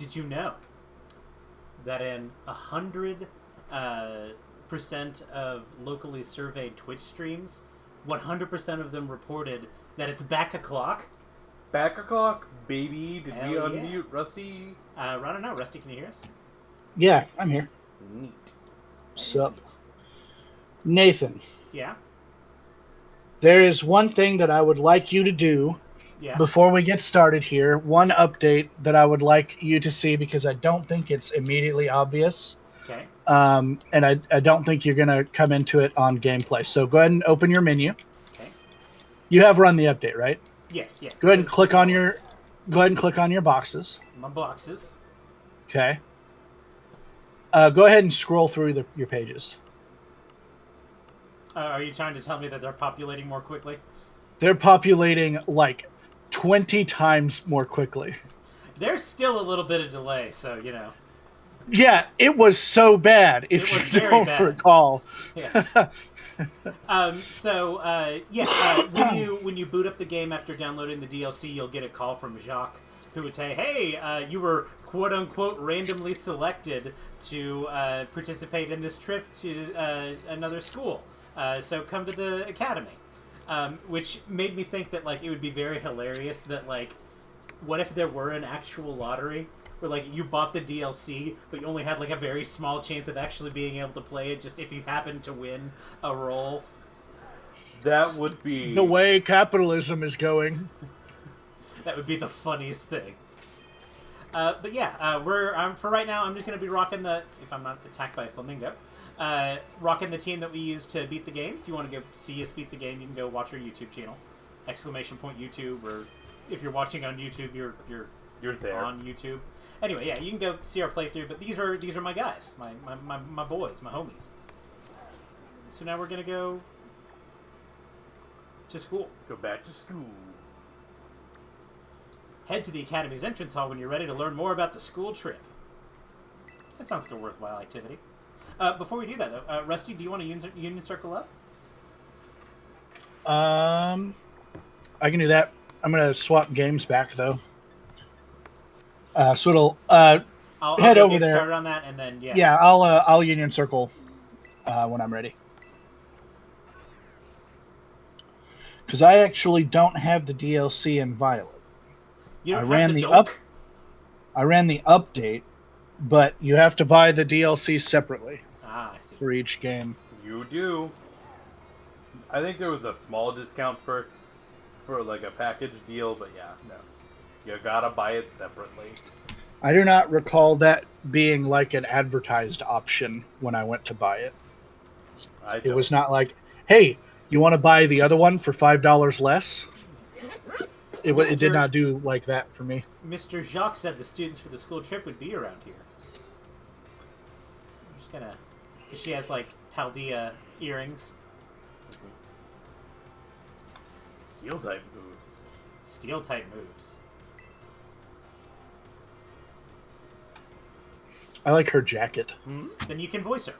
Did you know that in 100% of locally surveyed Twitch streams, 100% of them reported that it's back o'clock? Back o'clock, baby. Did Hell we yeah. unmute Rusty? I don't know. Rusty, can you hear us? Yeah, I'm here. Neat. Sup? Nathan, Yeah? there is one thing that I would like you to do Yeah? before we get started here. One update that I would like you to see because I don't think it's immediately obvious. Okay. And I don't think you're going to come into it on gameplay. So go ahead and open your menu. Okay. You have run the update, right? Yes. Go ahead and click on your boxes. My boxes. Okay. Go ahead and scroll through your pages. Are you trying to tell me that they're populating more quickly? They're populating like 20 times more quickly. There's still a little bit of delay, so, you know. Yeah, it was so bad, if you don't recall. Yeah. When you boot up the game after downloading the DLC, you'll get a call from Jacques, who would say, hey, you were quote-unquote randomly selected to participate in this trip to another school. So come to the academy. Which made me think that, like, it would be very hilarious that, like, what if there were an actual lottery where, like, you bought the DLC, but you only had, like, a very small chance of actually being able to play it just if you happened to win a role? That would be... the way capitalism is going. That would be the funniest thing. But yeah, for right now, I'm just going to be rocking if I'm not attacked by a flamingo, rocking the team that we use to beat the game. If you want to go see us beat the game, you can go watch our YouTube channel, !YouTube, or if you're watching on YouTube, you're there on YouTube. Anyway, yeah, you can go see our playthrough. But these are my guys, my boys, my homies. So now we're gonna go to school. Go back to school. Head to the Academy's entrance hall when you're ready to learn more about the school trip. That sounds like a worthwhile activity. Before we do that, though, Rusty, do you want to Union Circle up? I can do that. I'm going to swap games back, though. So it'll I'll head over get there. Started on that, and then Yeah, I'll Union Circle when I'm ready. Because I actually don't have the DLC in Violet. You don't I ran the update, but you have to buy the DLC separately. I see. For each game. You do. I think there was a small discount for like a package deal, but yeah, no. You gotta buy it separately. I do not recall that being like an advertised option when I went to buy it. It was not like, hey, you want to buy the other one for $5 less? It did not do like that for me. Mr. Jacques said the students for the school trip would be around here. I'm just gonna... She has, like, Paldea earrings. Steel-type moves. Steel-type moves. I like her jacket. Then you can voice her.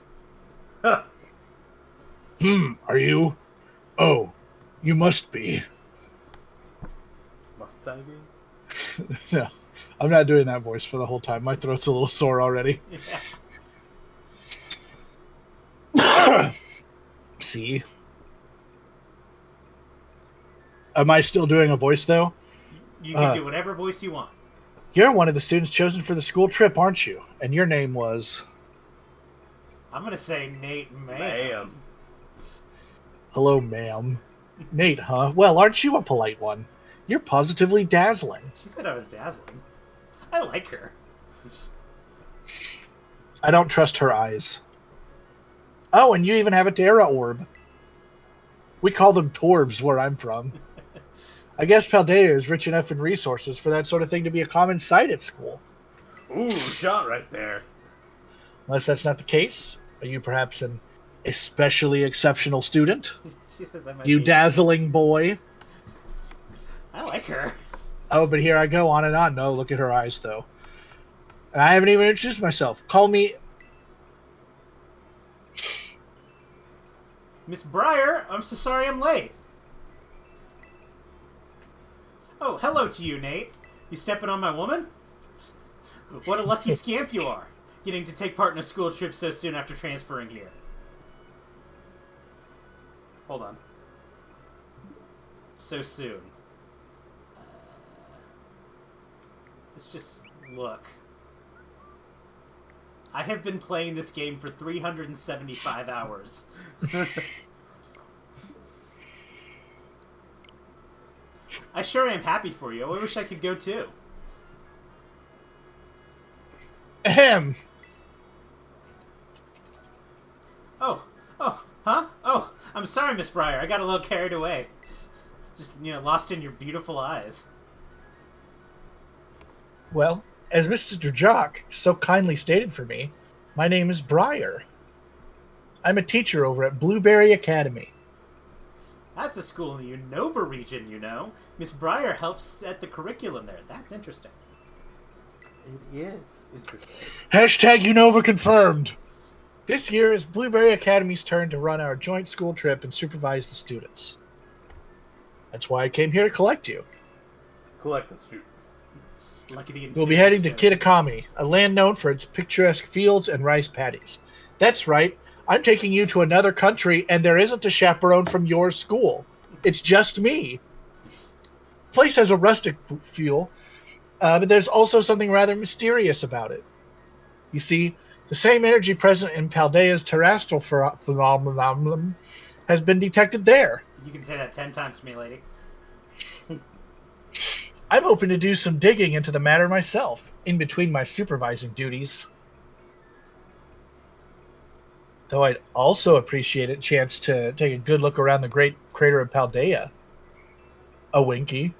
Are you? Oh, you must be. Must I be? No, I'm not doing that voice for the whole time. My throat's a little sore already. Yeah. See? Am I still doing a voice, though? You can do whatever voice you want. You're one of the students chosen for the school trip, aren't you? And your name was... I'm gonna say Nate Ma'am. Hello, ma'am. Nate, huh? Well, aren't you a polite one? You're positively dazzling. She said I was dazzling. I like her. I don't trust her eyes. Oh, and you even have a Terra orb. We call them Torbs where I'm from. I guess Paldea is rich enough in resources for that sort of thing to be a common sight at school. Ooh, shot right there. Unless that's not the case. Are you perhaps an especially exceptional student? She says I might You be... dazzling boy. I like her. Oh, but here I go on and on. No, look at her eyes, though. And I haven't even introduced myself. Call me... Miss Breyer, I'm so sorry I'm late. Oh, hello to you, Nate. You stepping on my woman? What a lucky scamp you are, getting to take part in a school trip so soon after transferring here. Hold on. So soon. Let's just look. I have been playing this game for 375 hours. I sure am happy for you. I wish I could go too. Ahem. Huh? Oh, I'm sorry, Miss Breyer. I got a little carried away. Just, lost in your beautiful eyes. Well, as Mr. Jock so kindly stated for me, my name is Breyer. I'm a teacher over at Blueberry Academy. That's a school in the Unova region, Miss Breyer helps set the curriculum there. That's interesting. It is interesting. Hashtag Unova confirmed. This year is Blueberry Academy's turn to run our joint school trip and supervise the students. That's why I came here to collect you. Collect the students. We'll be heading to Kitakami, a land known for its picturesque fields and rice paddies. That's right. I'm taking you to another country, and there isn't a chaperone from your school. It's just me. The place has a rustic feel, but there's also something rather mysterious about it. You see, the same energy present in Paldea's terrestrial phenomenon has been detected there. You can say that 10 times to me, lady. I'm hoping to do some digging into the matter myself, in between my supervising duties. Though I'd also appreciate a chance to take a good look around the great crater of Paldea. A winky.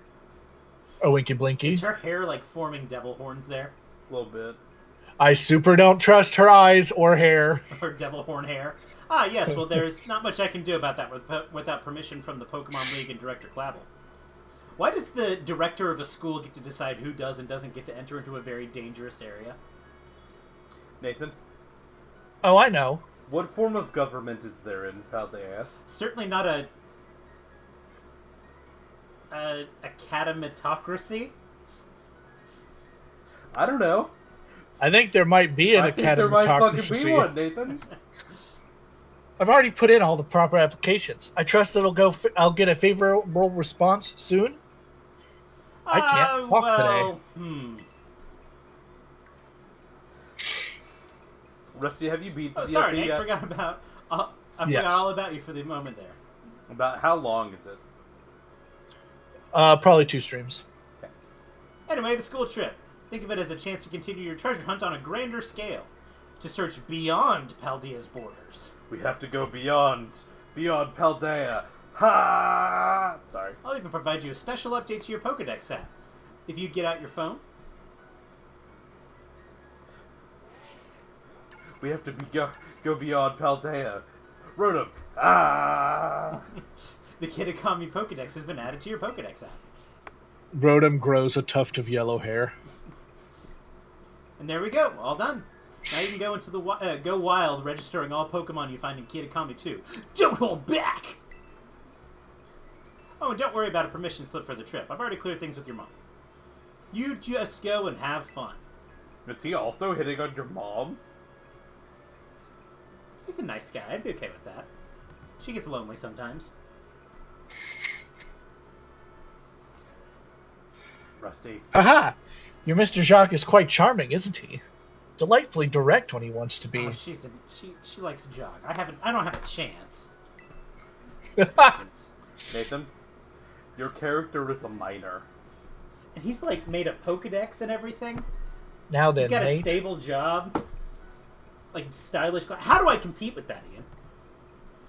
A winky blinky. Is her hair like forming devil horns there? A little bit. I super don't trust her eyes or hair. Or devil horn hair. Ah, yes, well, there's not much I can do about that without permission from the Pokemon League and Director Clavel. Why does the director of a school get to decide who does and doesn't get to enter into a very dangerous area? Nathan? Oh, I know. What form of government is there in Paldea? Certainly not a academitocracy? I don't know. I think there might be an I think there might fucking be one, Nathan. I've already put in all the proper applications. I trust that I'll get a favorable response soon. I can't talk today. Rusty, have you beat the DLC sorry, Nate, yet? forgot all about you for the moment there. About how long is it? Probably 2 streams. Okay. Anyway, the school trip. Think of it as a chance to continue your treasure hunt on a grander scale. To search beyond Paldea's borders. We have to go beyond Paldea. Ha! Sorry. I'll even provide you a special update to your Pokedex app. If you get out your phone. We have to go beyond Paldea. Rotom. Ah! The Kitakami Pokedex has been added to your Pokedex app. Rotom grows a tuft of yellow hair. And there we go. All done. Now you can go into the go wild, registering all Pokemon you find in Kitakami 2. Don't hold back! Oh, and don't worry about a permission slip for the trip. I've already cleared things with your mom. You just go and have fun. Is he also hitting on your mom? He's a nice guy. I'd be okay with that. She gets lonely sometimes. Rusty. Aha! Your Mr. Jacques is quite charming, isn't he? Delightfully direct when he wants to be. Oh, she likes to jog. I don't have a chance. Nathan, your character is a minor. And he's like made a Pokedex and everything. Now then, he's got Nate. a stable job. Like stylish. How do I compete with that, Ian?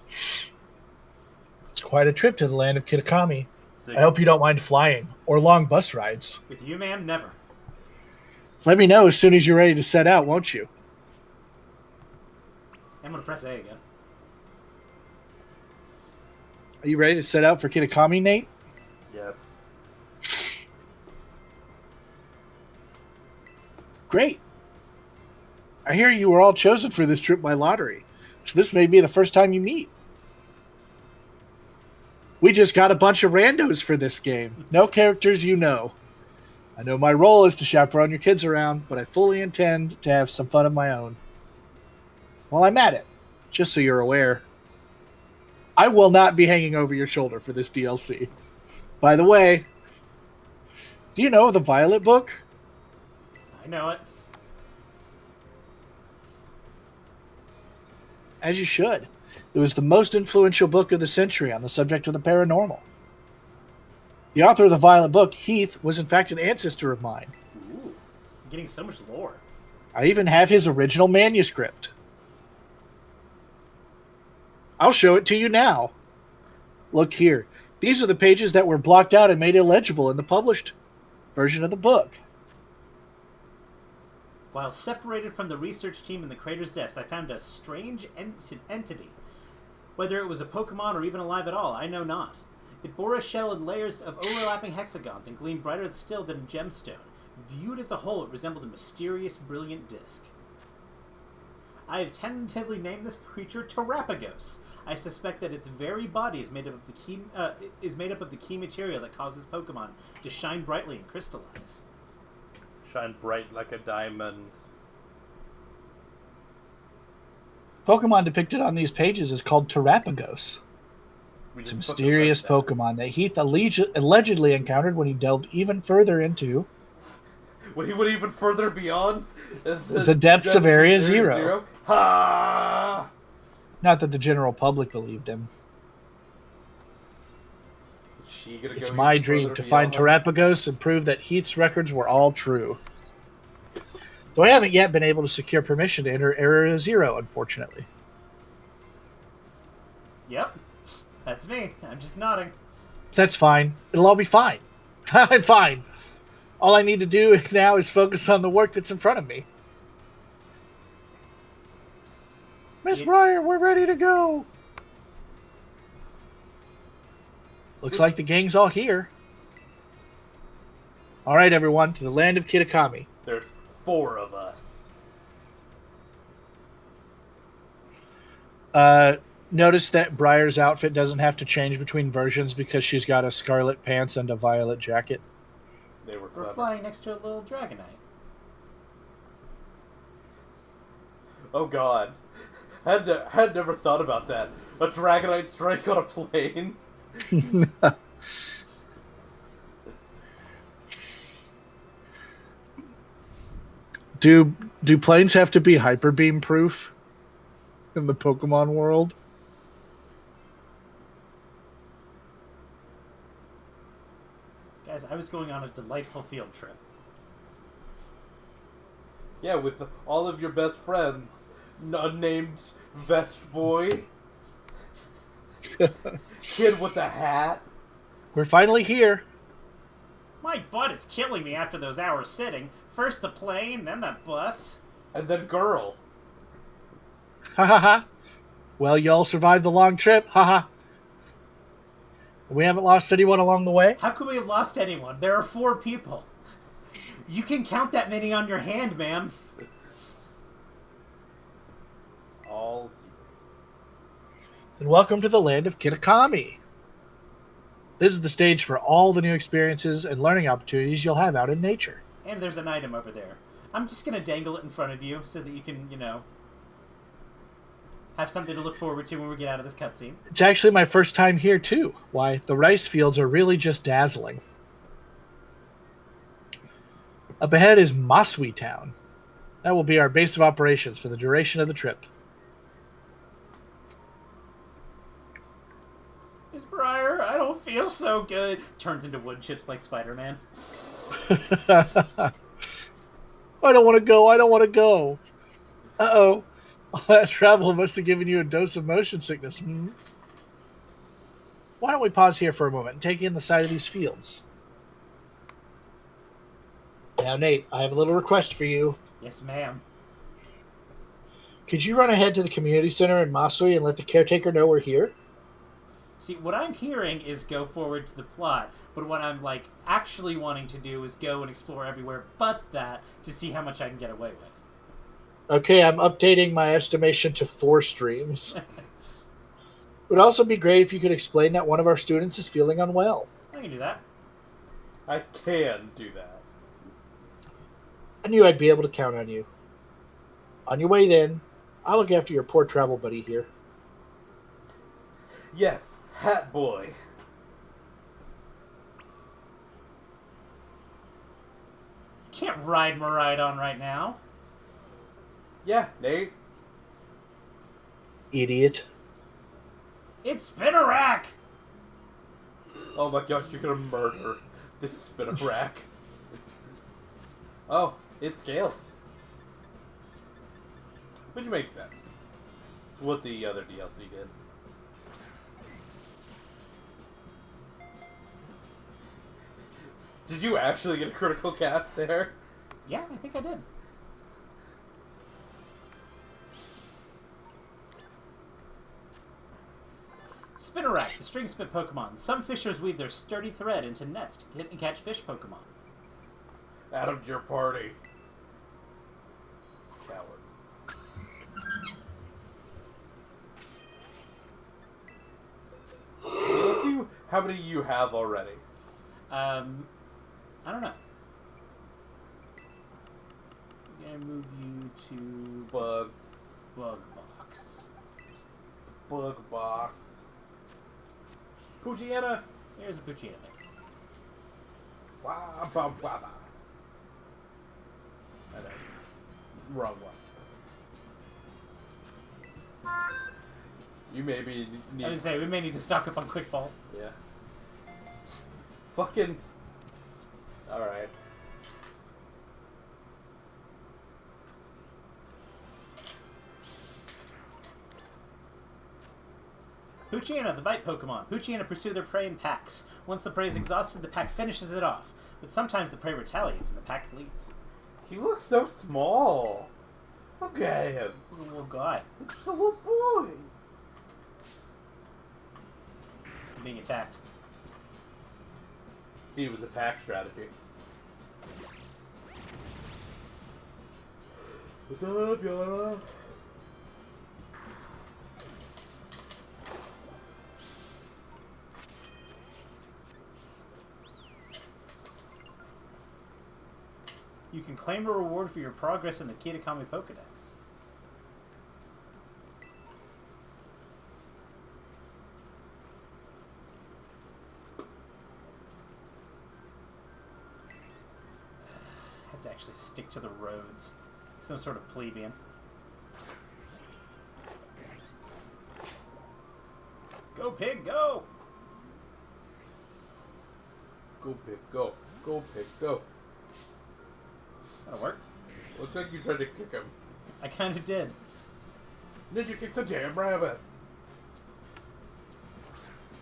It's quite a trip to the land of Kitakami. I hope you don't mind flying or long bus rides. With you, ma'am, never. Let me know as soon as you're ready to set out, won't you? I'm gonna press A again. Are you ready to set out for Kitakami, Nate? Yes. Great. I hear you were all chosen for this trip by lottery, so this may be the first time you meet. We just got a bunch of randos for this game. No characters you know. I know my role is to chaperone your kids around, but I fully intend to have some fun of my own. While I'm at it, just so you're aware, I will not be hanging over your shoulder for this DLC. By the way, do you know the Violet book? I know it. As you should. It was the most influential book of the century on the subject of the paranormal. The author of the Violet book, Heath, was in fact an ancestor of mine. Ooh, I'm getting so much lore. I even have his original manuscript. I'll show it to you now. Look here. These are the pages that were blocked out and made illegible in the published version of the book. While separated from the research team in the crater's depths, I found a strange entity. Whether it was a Pokemon or even alive at all, I know not. It bore a shell in layers of overlapping hexagons and gleamed brighter still than a gemstone. Viewed as a whole, it resembled a mysterious, brilliant disc. I have tentatively named this creature Terapagos. I suspect that its very body is made up of the key material that causes Pokemon to shine brightly and crystallize. Shine bright like a diamond. Pokemon depicted on these pages is called Terapagos. It's a mysterious Pokemon that Heath allegedly encountered when he delved even further into... When he went even further beyond... The depths of Area Zero. Ha! Not that the general public believed him. It's my dream to find Terapagos and prove that Heath's records were all true. Though I haven't yet been able to secure permission to enter Area Zero, unfortunately. Yep. That's me. I'm just nodding. That's fine. It'll all be fine. I'm fine. All I need to do now is focus on the work that's in front of me. Miss Breyer, we're ready to go. Looks like the gang's all here. All right, everyone, to the land of Kitakami. There's 4 of us. Notice that Briar's outfit doesn't have to change between versions because she's got a scarlet pants and a violet jacket. They were clever. We're flying next to a little Dragonite. Oh god. Had never thought about that. A Dragonite strike on a plane? Do planes have to be hyper beam proof in the Pokemon world? Guys, I was going on a delightful field trip. Yeah, with all of your best friends. Unnamed Vest Boy. Kid with a hat. We're finally here. My butt is killing me after those hours sitting. First the plane, then the bus. And then girl. Ha ha ha. Well, y'all survived the long trip. Ha ha. We haven't lost anyone along the way? How could we have lost anyone? There are 4 people. You can count that many on your hand, ma'am. All. And welcome to the land of Kitakami. This is the stage for all the new experiences and learning opportunities you'll have out in nature. And there's an item over there. I'm just going to dangle it in front of you so that you can, have something to look forward to when we get out of this cutscene. It's actually my first time here, too. Why, the rice fields are really just dazzling. Up ahead is Masui Town. That will be our base of operations for the duration of the trip. Miss Briar, I don't feel so good. Turns into wood chips like Spider-Man. I don't want to go. I don't want to go. Uh-oh. All that travel must have given you a dose of motion sickness. Why don't we pause here for a moment and take in the sight of these fields? Now, Nate, I have a little request for you. Yes, ma'am. Could you run ahead to the community center in Masui and let the caretaker know we're here? See, what I'm hearing is go forward to the plot, but what I'm, actually wanting to do is go and explore everywhere but that to see how much I can get away with. Okay, I'm updating my estimation to 4 streams. It would also be great if you could explain that one of our students is feeling unwell. I can do that. I can do that. I knew I'd be able to count on you. On your way then, I'll look after your poor travel buddy here. Yes, Hat Boy. Can't ride Maridon right now. Yeah, Nate. Idiot. It's Spinnerack! Oh my gosh, you're gonna murder this Spinnerack. Oh, it scales. Which makes sense. It's what the other DLC did. Did you actually get a critical cat there? Yeah, I think I did. Spinnerack, the string spit Pokemon. Some fishers weave their sturdy thread into nets to hit and catch fish Pokemon. Add him to your party. Coward. Let's see how many you have already. I don't know. I'm gonna move you to Bug Box. Bug Box. Poochyena. Here's a Poochyena. Wah, bah, bah, bah. Wrong one. You maybe need. I was gonna say, we may need to stock up on quick balls. Yeah. Fucking. Alright. Poochyena, the bite Pokemon. Poochyena pursue their prey in packs. Once the prey is exhausted, the pack finishes it off. But sometimes the prey retaliates and the pack flees. He looks so small. Look at him. He's a little guy. It's a little boy. Being attacked. See, it was a pack strategy. What's up, Yara? You can claim a reward for your progress in the Kitakami Pokedex. Have to actually stick to the roads. Some sort of plebeian. Go, pig, go! Go, pig, go. Go, pig, go. That'll work. Looks like you tried to kick him. I kind of did. Ninja kick the damn rabbit.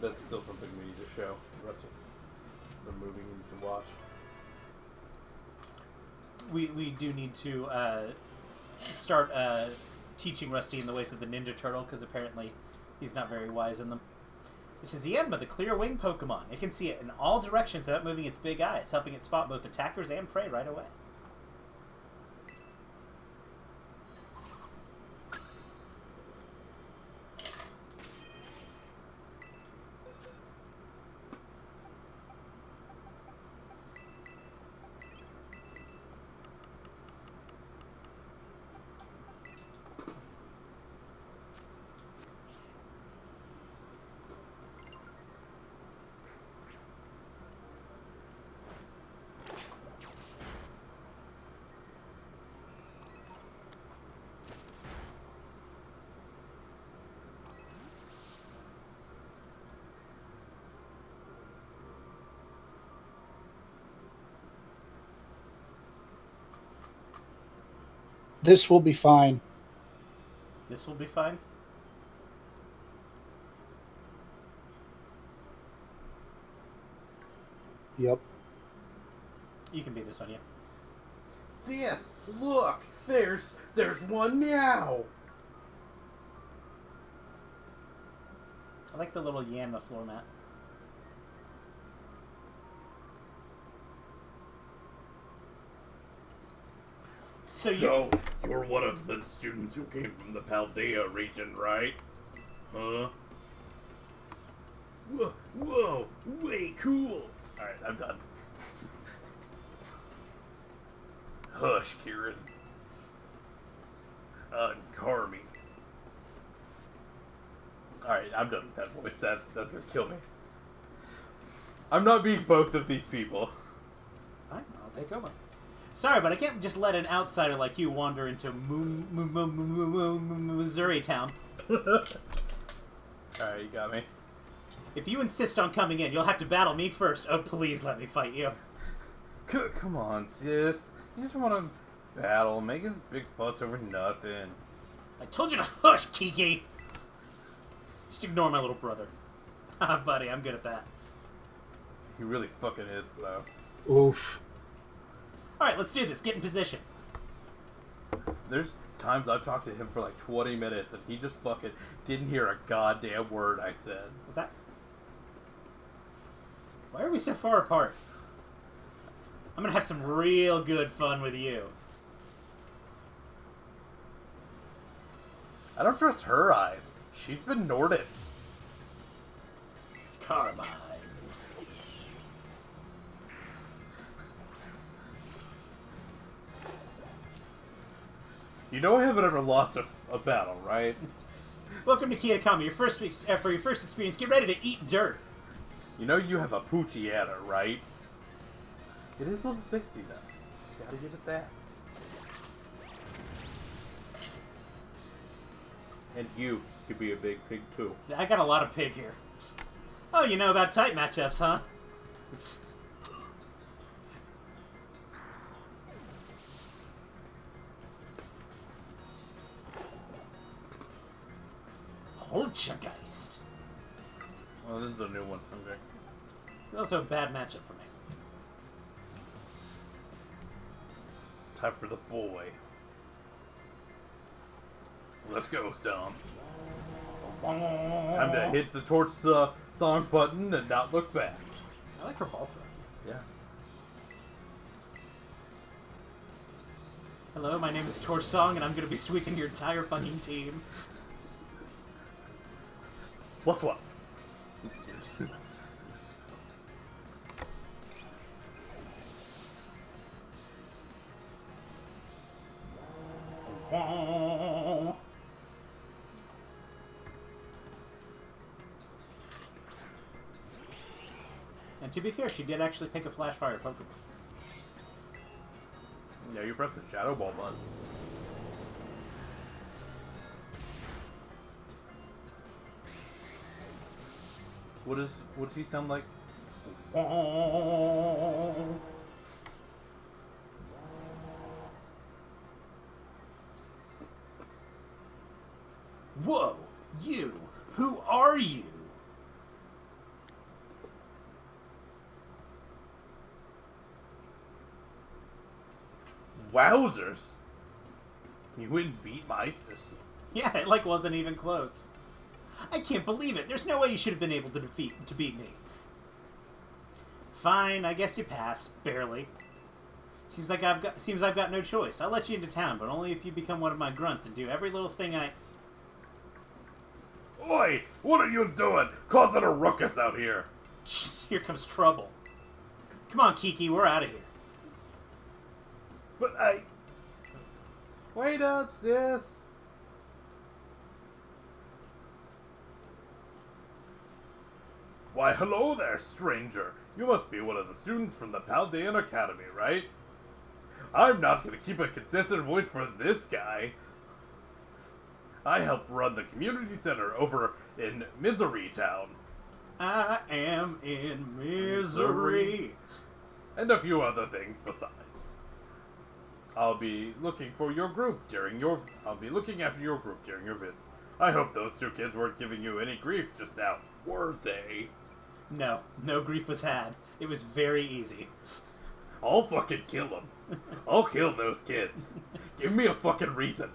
That's still something we need to show. Some movie we need to watch. We do need to start teaching Rusty in the ways of the Ninja Turtle, because apparently he's not very wise in them. This is Yanma, the clear wing Pokemon. It can see it in all directions without moving its big eyes, helping it spot both attackers and prey right away. This will be fine. This will be fine. Yep. You can be this one, yeah. Sis, look! There's one meow! I like the little Yanma floor mat. So you're one of the students who came from the Paldea region, right? Huh? Whoa, way cool! Alright, I'm done. Hush, Kieran. Carmy. Alright, I'm done with that voice. That's gonna kill me. I'm not being both of these people. Fine, I'll take over. Sorry, but I can't just let an outsider like you wander into Missouri town. Alright, you got me. If you insist on coming in, you'll have to battle me first. Oh, please let me fight you. Come on, sis. You just want to battle, making this big fuss over nothing. I told you to hush, Kiki! Just ignore my little brother. Haha, buddy, I'm good at that. He really fucking is, though. Oof. Alright, let's do this. Get in position. There's times I've talked to him for like 20 minutes and he just fucking didn't hear a goddamn word I said. What's that? Why are we so far apart? I'm gonna have some real good fun with you. I don't trust her eyes. She's been Norded. Carmine. You know I haven't ever lost a battle, right? Welcome to Kiyotakami. For your first experience, get ready to eat dirt. You know you have a Poochiana, right? It is level 60 though. Gotta give it that. And you could be a big pig too. I got a lot of pig here. Oh, you know about type matchups, huh? Poltergeist. Well, this is a new one. Okay. It's also a bad matchup for me. Time for the boy. Let's go, Stomps. Time to hit the torch song button and not look back. I like her ball throw. Yeah. Hello, my name is Torch Song, and I'm gonna be sweeping your entire fucking team. Plus what? And to be fair, she did actually pick a Flash Fire Pokemon. Yeah, you press the Shadow Ball button. What does he sound like? Whoa! You! Who are you? Wowzers! You wouldn't beat Meisters. Yeah, it like wasn't even close. I can't believe it. There's no way you should have been able to beat me. Fine, I guess you pass. Barely. Seems I've got no choice. I'll let you into town, but only if you become one of my grunts and do every little thing I... Oi! What are you doing? Causing a ruckus out here. Here comes trouble. Come on, Kiki, we're out of here. But I... Wait up, sis. Why, hello there, stranger. You must be one of the students from the Paldean Academy, right? I'm not going to keep a consistent voice for this guy. I help run the community center over in Misery Town. I am in misery. And a few other things besides. I'll be looking for your group I'll be looking after your group during your visit. I hope those two kids weren't giving you any grief just now, were they? No grief was had. It was very easy. I'll fucking kill them. I'll kill those kids. Give me a fucking reason.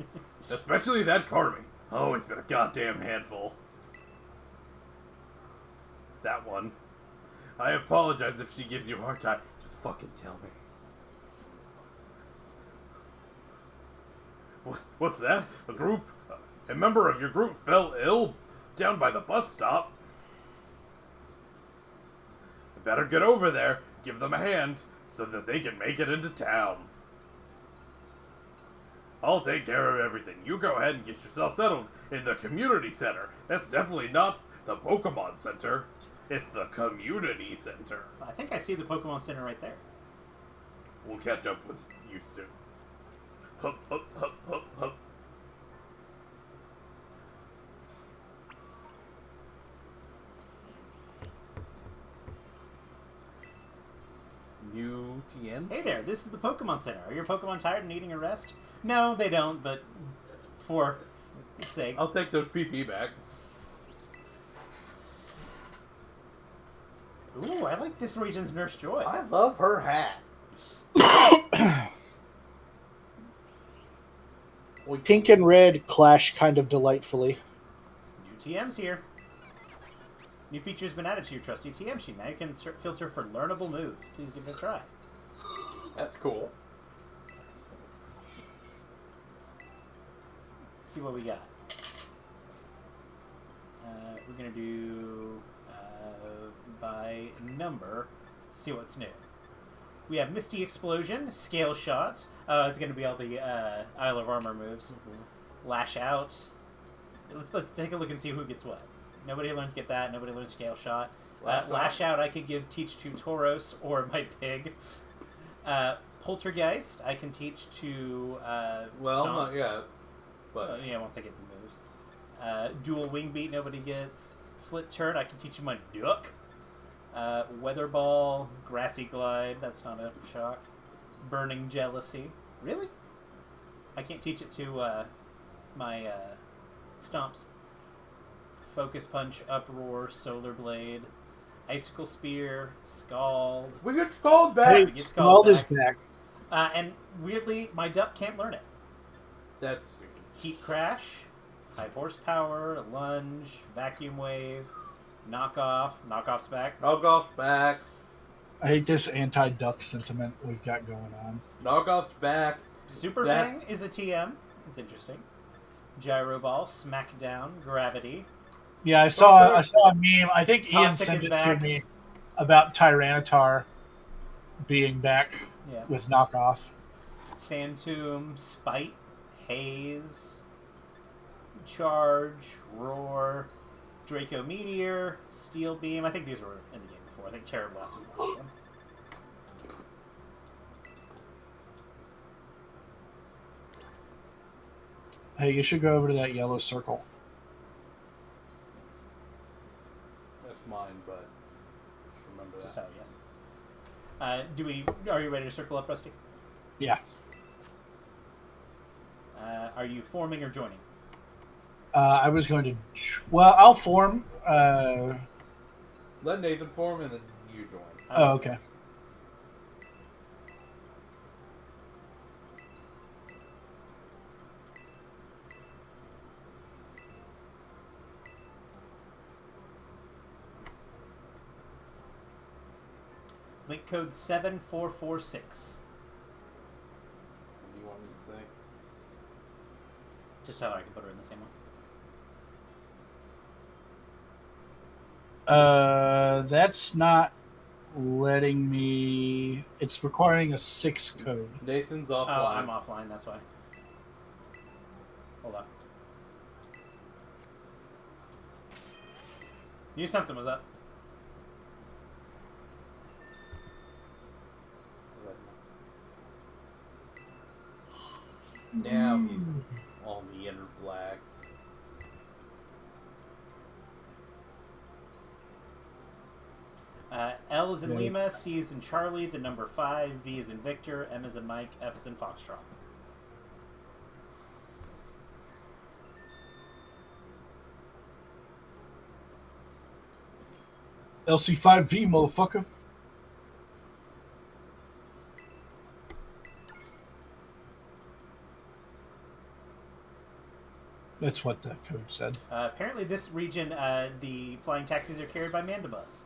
Especially that Carmi. Oh, he's been a goddamn handful. That one. I apologize if she gives you a hard time. Just fucking tell me. What's that? A member of your group fell ill down by the bus stop. Better get over there, give them a hand, so that they can make it into town. I'll take care of everything. You go ahead and get yourself settled in the community center. That's definitely not the Pokemon Center. It's the community center. I think I see the Pokemon Center right there. We'll catch up with you soon. Hup, hup, hup, hup, hup. New TMs? Hey there, this is the Pokemon Center. Are your Pokemon tired and needing a rest? No, they don't, but for sake. I'll take those PP back. Ooh, I like this region's Nurse Joy. I love her hat. Pink and red clash kind of delightfully. New TM's here. New feature's been added to your trusty TM sheet. Now you can filter for learnable moves. Please give it a try. That's cool. See what we got. We're going to do by number. See what's new. We have Misty Explosion, Scale Shot. It's going to be all the Isle of Armor moves. Mm-hmm. Lash Out. Let's take a look and see who gets what. Nobody learns Get That. Nobody learns Scale Shot. Lash Out I could teach to Tauros or my pig. Poltergeist I can teach to well, Stomps. not yet. But Yeah, once I get the moves. Dual Wing Beat nobody gets. Flip Turn I can teach you my Duck. Weather Ball, Grassy Glide, that's not a shock. Burning Jealousy. Really? I can't teach it to my Stomps. Focus Punch, Uproar, Solar Blade, Icicle Spear, Scald. we get Scald back! Hey, get Scald Scald is back. back. And weirdly, my Duck can't learn it. That's stupid. Heat Crash, High Horsepower, Lunge, Vacuum Wave, Knockoff's back. Knockoff's back. I hate this anti-duck sentiment we've got going on. Knockoff's back. Super Fang is a TM. It's interesting. Gyro Ball, Smackdown, Gravity. Yeah, I saw a meme. I think Ian Toxic sent is it back. to me about Tyranitar being back Yeah. with knockoff. Sandtomb, Spite, Haze, Charge, Roar, Draco Meteor, Steel Beam. I think these were in the game before. I think Terra Blast was the last one. Hey, you should go over to that yellow circle. That's mine, but just remember Just that. how, yes. Are you ready to circle up, Rusty? Yeah. Are you forming or joining? I was going to... Well, I'll form. Let Nathan form and then you join. Oh, okay. Link code 7446. What do you want me to say? Just so I can put her in the same one. That's not letting me... It's requiring a 6 code. Nathan's offline. Oh, I'm offline, that's why. Hold on. Knew something was up. Now he's on the inner blacks. L is in Lima, C is in Charlie, the number 5, V is in Victor, M is in Mike, F is in Foxtrot. LC5V, motherfucker. That's what that code said. Apparently this region, the flying taxis are carried by Mandibuzz.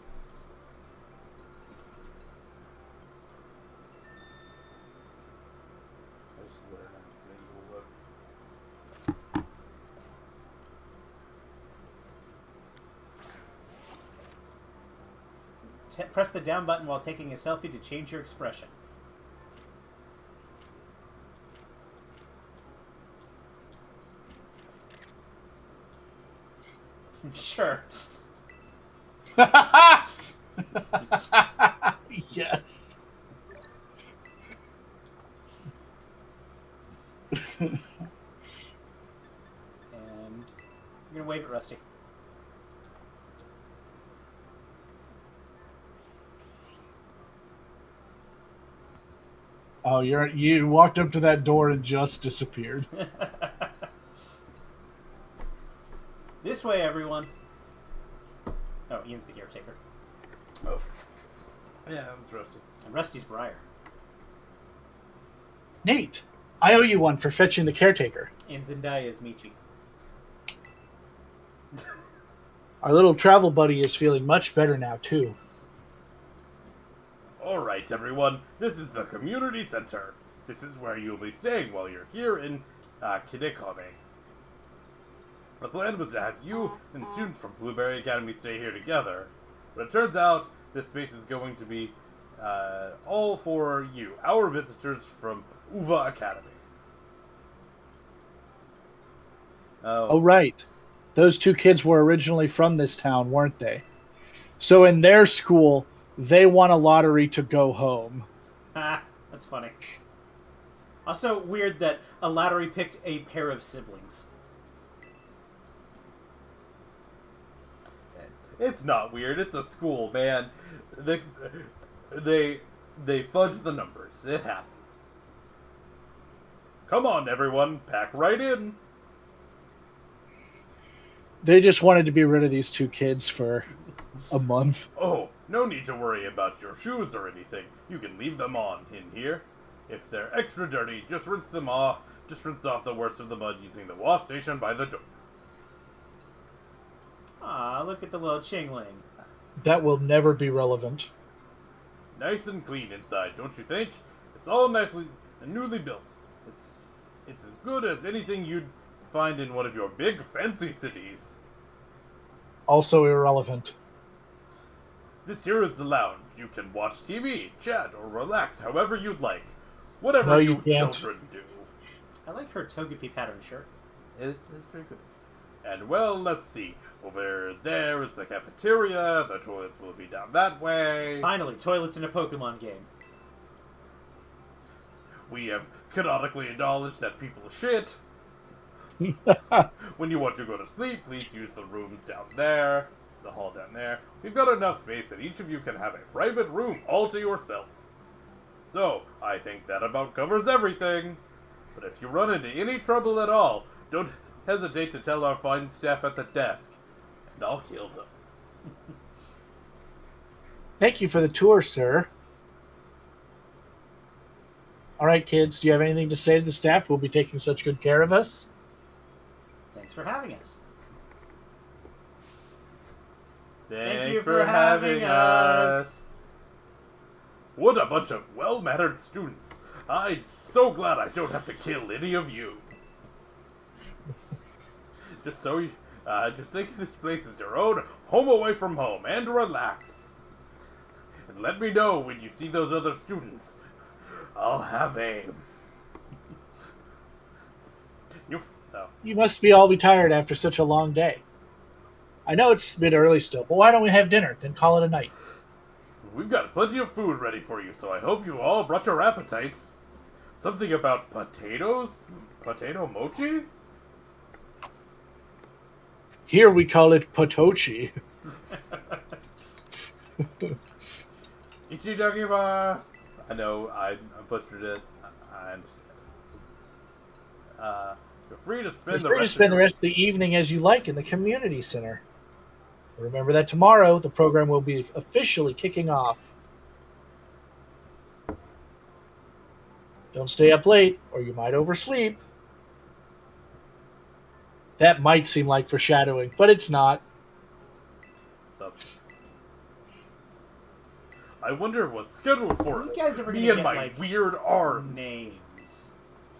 Press the down button while taking a selfie to change your expression. Sure. Yes. And you're gonna wave at Rusty. Oh, you walked up to that door and just disappeared. This way, everyone. Oh, Ian's the caretaker. Oh. Yeah, that's Rusty. And Rusty's Briar. Nate, I owe you one for fetching the caretaker. And Zendaya is Michi. Our little travel buddy is feeling much better now, too. Alright, everyone, this is the community center. This is where you'll be staying while you're here in Kidekone. The plan was to have you and students from Blueberry Academy stay here together, but it turns out this space is going to be all for you, our visitors from Uva Academy. Oh, right. Those two kids were originally from this town, weren't they? So in their school, they won a lottery to go home. Ah, that's funny. Also, weird that a lottery picked a pair of siblings. It's not weird. It's a school, man. They fudge the numbers. It happens. Come on, everyone, pack right in. They just wanted to be rid of these two kids for a month. Oh, no need to worry about your shoes or anything. You can leave them on in here. If they're extra dirty, just rinse them off. Just rinse off the worst of the mud using the wash station by the door. Ah, look at the little chingling. That will never be relevant. Nice and clean inside, don't you think? It's all nicely and newly built. It's as good as anything you'd find in one of your big fancy cities. Also irrelevant. This here is the lounge. You can watch TV, chat, or relax however you'd like. Whatever No, you you can't. children do. I like her Togepi pattern shirt. It's pretty good. And well, let's see. Over there is the cafeteria. The toilets will be down that way. Finally, toilets in a Pokemon game. We have canonically acknowledged that people shit. When you want to go to sleep, please use the rooms down there. The hall down there. We've got enough space that each of you can have a private room all to yourself. So, I think that about covers everything. But if you run into any trouble at all, don't hesitate to tell our fine staff at the desk. And I'll kill them. Thank you for the tour, sir. All right, kids, do you have anything to say to the staff who will be taking such good care of us? Thanks for having us. Thank you for having us. What a bunch of well-mannered students. I'm so glad I don't have to kill any of you. Just think of this place as your own home away from home and relax. And let me know when you see those other students. I'll have aim. You must be all be tired after such a long day. I know it's a bit early still, but why don't we have dinner, then call it a night? We've got plenty of food ready for you, so I hope you all brought your appetites. Something about potatoes? Potato mochi? Here we call it potochi. Ichidakimasu! I know, I butchered it. You're free to spend You're free to spend the rest of the evening as you like in the community center. Remember that tomorrow the program will be officially kicking off. Don't stay up late, or you might oversleep. That might seem like foreshadowing, but it's not. I wonder what's scheduled for You us. guys are Me gonna and get, my like, weird arms. Names.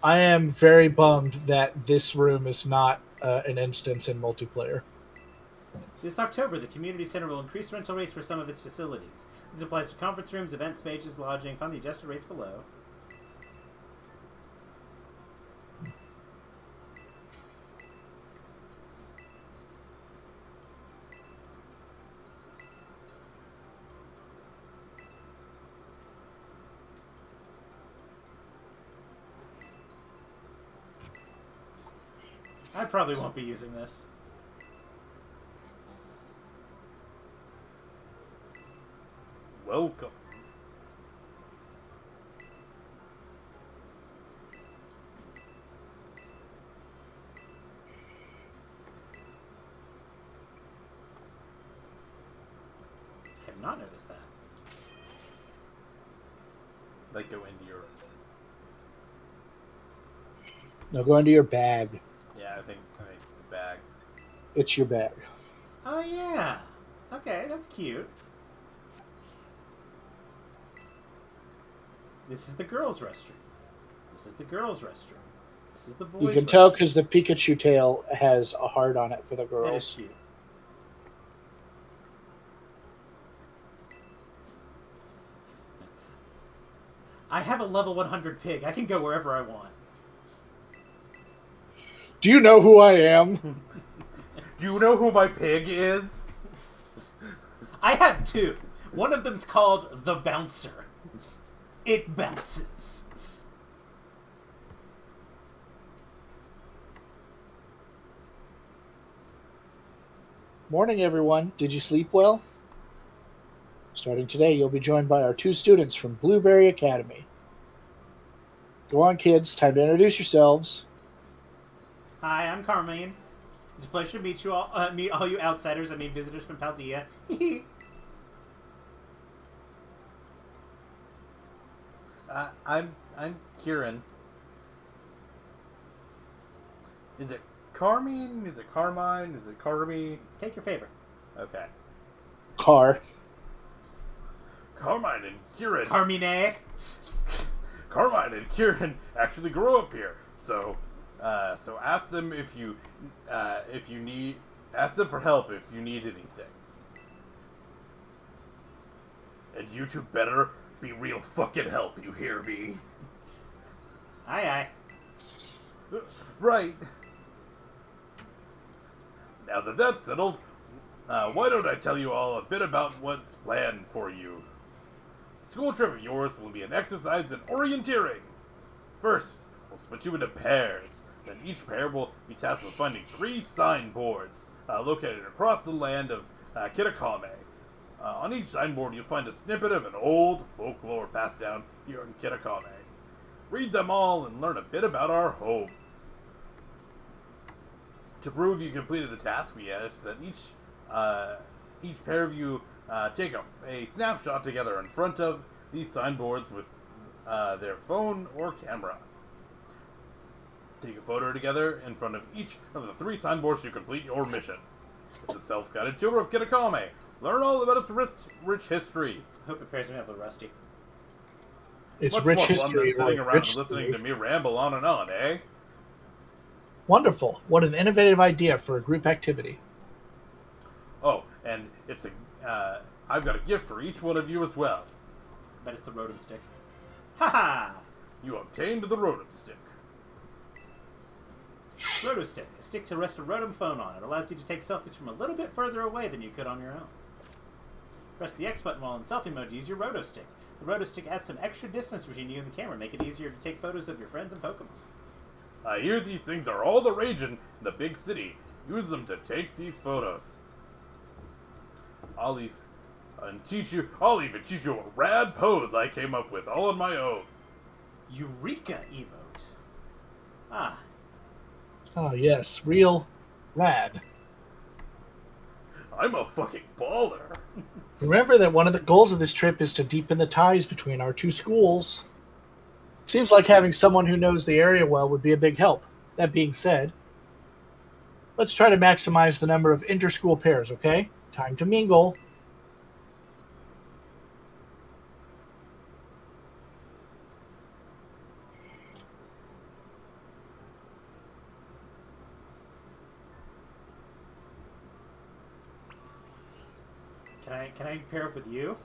I am very bummed that this room is not an instance in multiplayer. This October, the community center will increase rental rates for some of its facilities. This applies to conference rooms, event spaces, lodging. Find the adjusted rates below. I probably won't be using this. Welcome. I have not noticed that. Like, go into your... Now go into your bag. Yeah, I think the bag. It's your bag. Oh, yeah. Okay, that's cute. This is the girls' restroom. This is the girls' restroom. This is the boys' You can tell restroom. because the Pikachu tail has a heart on it for the That is girls. cute. I have a level 100 pig. I can go wherever I want. Do you know who I am? Do you know who my pig is? I have two. One of them's called the Bouncer. It bounces. Morning, everyone. Did you sleep well? Starting today, you'll be joined by our 2 students from Blueberry Academy. Go on, kids. Time to introduce yourselves. Hi, I'm Carmine. It's a pleasure to meet you all. Meet all you outsiders. I mean, visitors from Paldea. I'm Kieran. Is it Carmine? Is it Carmine? Is it Carmi? Take your favorite. Okay. Car. Carmine and Kieran. Carmine. Carmine and Kieran actually grew up here. So ask them if you need. Ask them for help if you need anything. And you two better be real fucking help. You hear me? Aye, aye. Right. Now that that's settled, why don't I tell you all a bit about what's planned for you? The school trip of yours will be an exercise in orienteering. First, we'll split you into pairs. Then each pair will be tasked with finding 3 signboards located across the land of Kitakame. On each signboard, you'll find a snippet of an old folklore passed down here in Kitakame. Read them all and learn a bit about our home. To prove you completed the task, we ask that each pair of you take a snapshot together in front of these signboards with their phone or camera. Take a photo together in front of each of the 3 signboards to complete your mission. It's a self-guided tour of Kitakame. Learn all about its rich history. I hope it pairs me up with Rusty. It's Much rich more fun history. than sitting or around rich and listening story. to me ramble on and on, eh? Wonderful. What an innovative idea for a group activity. Oh, and it's I've got a gift for each one of you as well. I bet it's the Rotom Stick. Haha! You obtained the Rotom Stick. Rotom Stick. A stick to rest a Rotom phone on. It allows you to take selfies from a little bit further away than you could on your own. Press the X button while in selfie mode to use your Rotom Stick. The Rotom Stick adds some extra distance between you and the camera, make it easier to take photos of your friends and Pokemon. I hear these things are all the rage in the big city. Use them to take these photos. I'll even teach you a rad pose I came up with all on my own. Eureka emote. Ah, Oh, yes. Real rad. I'm a fucking baller. Remember that one of the goals of this trip is to deepen the ties between our 2 schools. Seems like having someone who knows the area well would be a big help. That being said, let's try to maximize the number of inter-school pairs, okay? Time to mingle. can I pair up with you?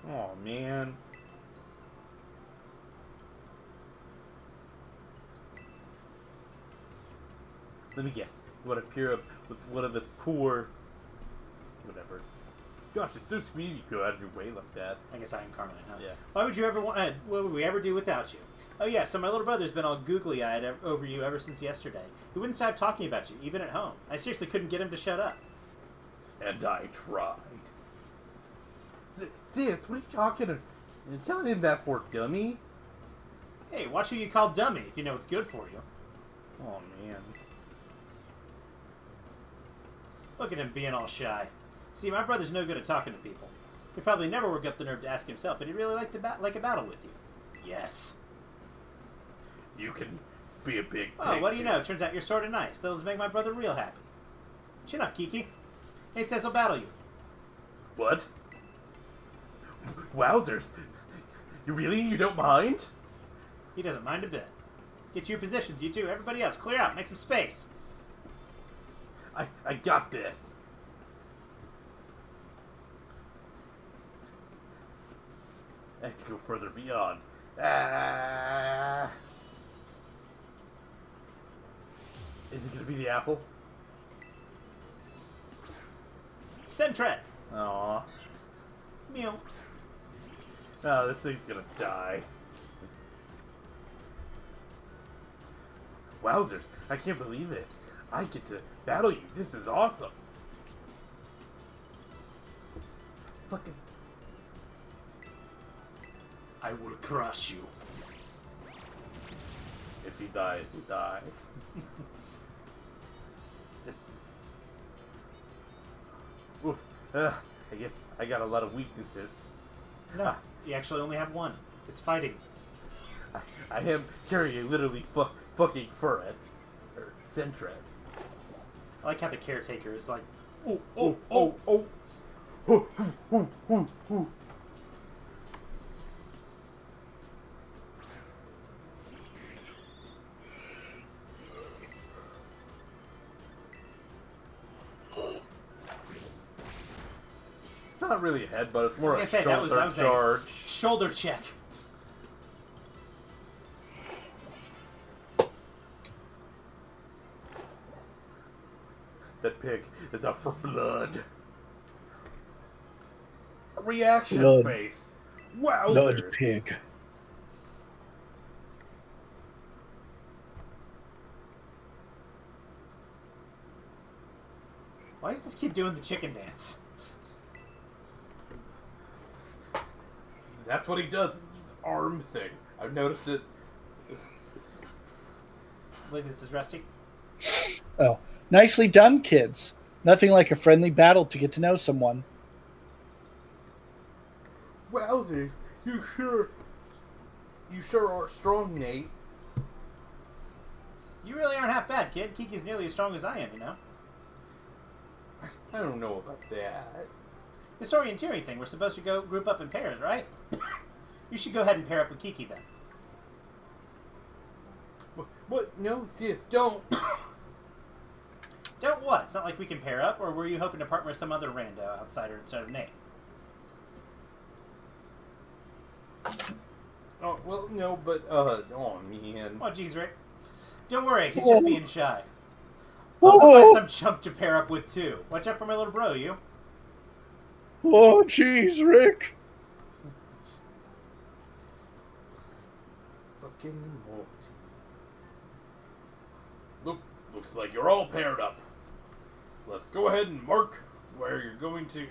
Oh man. Let me guess. You want to pair up with one of us poor... Whatever. Gosh, it's so sweet you go out of your way like that. I guess I am Carmine, huh? Yeah. Why would you ever want? What would we ever do without you? Oh yeah, so my little brother's been all googly-eyed over you ever since yesterday. He wouldn't stop talking about you, even at home. I seriously couldn't get him to shut up. And I tried. Sis, what are you talking to? You're telling him that for, dummy? Hey, watch who you call dummy if you know what's good for you. Oh, man. Look at him being all shy. See, my brother's no good at talking to people. He probably never worked up the nerve to ask himself, but he'd really like a battle with you. Yes. You can be a big Oh, pig, what do you too. know? Turns out you're sort of nice. Those make my brother real happy. Chin up, Kiki. Nate says he'll battle you. What? Wowzers. You don't mind? He doesn't mind a bit. Get to your positions, you two. Everybody else, clear out. Make some space. I got this. I have to go further beyond. Ah. Is it gonna be the apple? Sentret. Aww. Mew. Oh, this thing's gonna die. Wowzers, I can't believe this. I get to battle you. This is awesome. Fucking. I will crush you. If he dies, he dies. It's. Oof. I guess I got a lot of weaknesses. No, you actually only have one. It's fighting. I am carrying literally fucking Furret. Or Sentret. I like how the caretaker is like, Oh. It's not really a headbutt, it's more I a was gonna say, that was shoulder charge. shoulder check. That pig is out for blood. A reaction Blood. face. Wowzers. Blood pig. Why is this kid doing the chicken dance? That's what he does. This is his arm thing. I've noticed it. I believe this is Rusty. Oh, nicely done, kids. Nothing like a friendly battle to get to know someone. Wowzers. You sure are strong, Nate. You really aren't half bad, kid. Kiki's nearly as strong as I am, you know? I don't know about that. This orienteering thing, we're supposed to go group up in pairs, right? You should go ahead and pair up with Kiki then. What? No, sis, don't. Don't what? It's not like we can pair up, or were you hoping to partner with some other rando outsider instead of Nate? Oh, well, no, but, oh, man. Oh, geez, Rick. Don't worry, he's just being shy. Oh. I'll find some chump to pair up with, too. Watch out for my little bro, you. Oh, jeez, Rick. Fucking Morty. Looks like you're all paired up. Let's go ahead and mark where you're going to,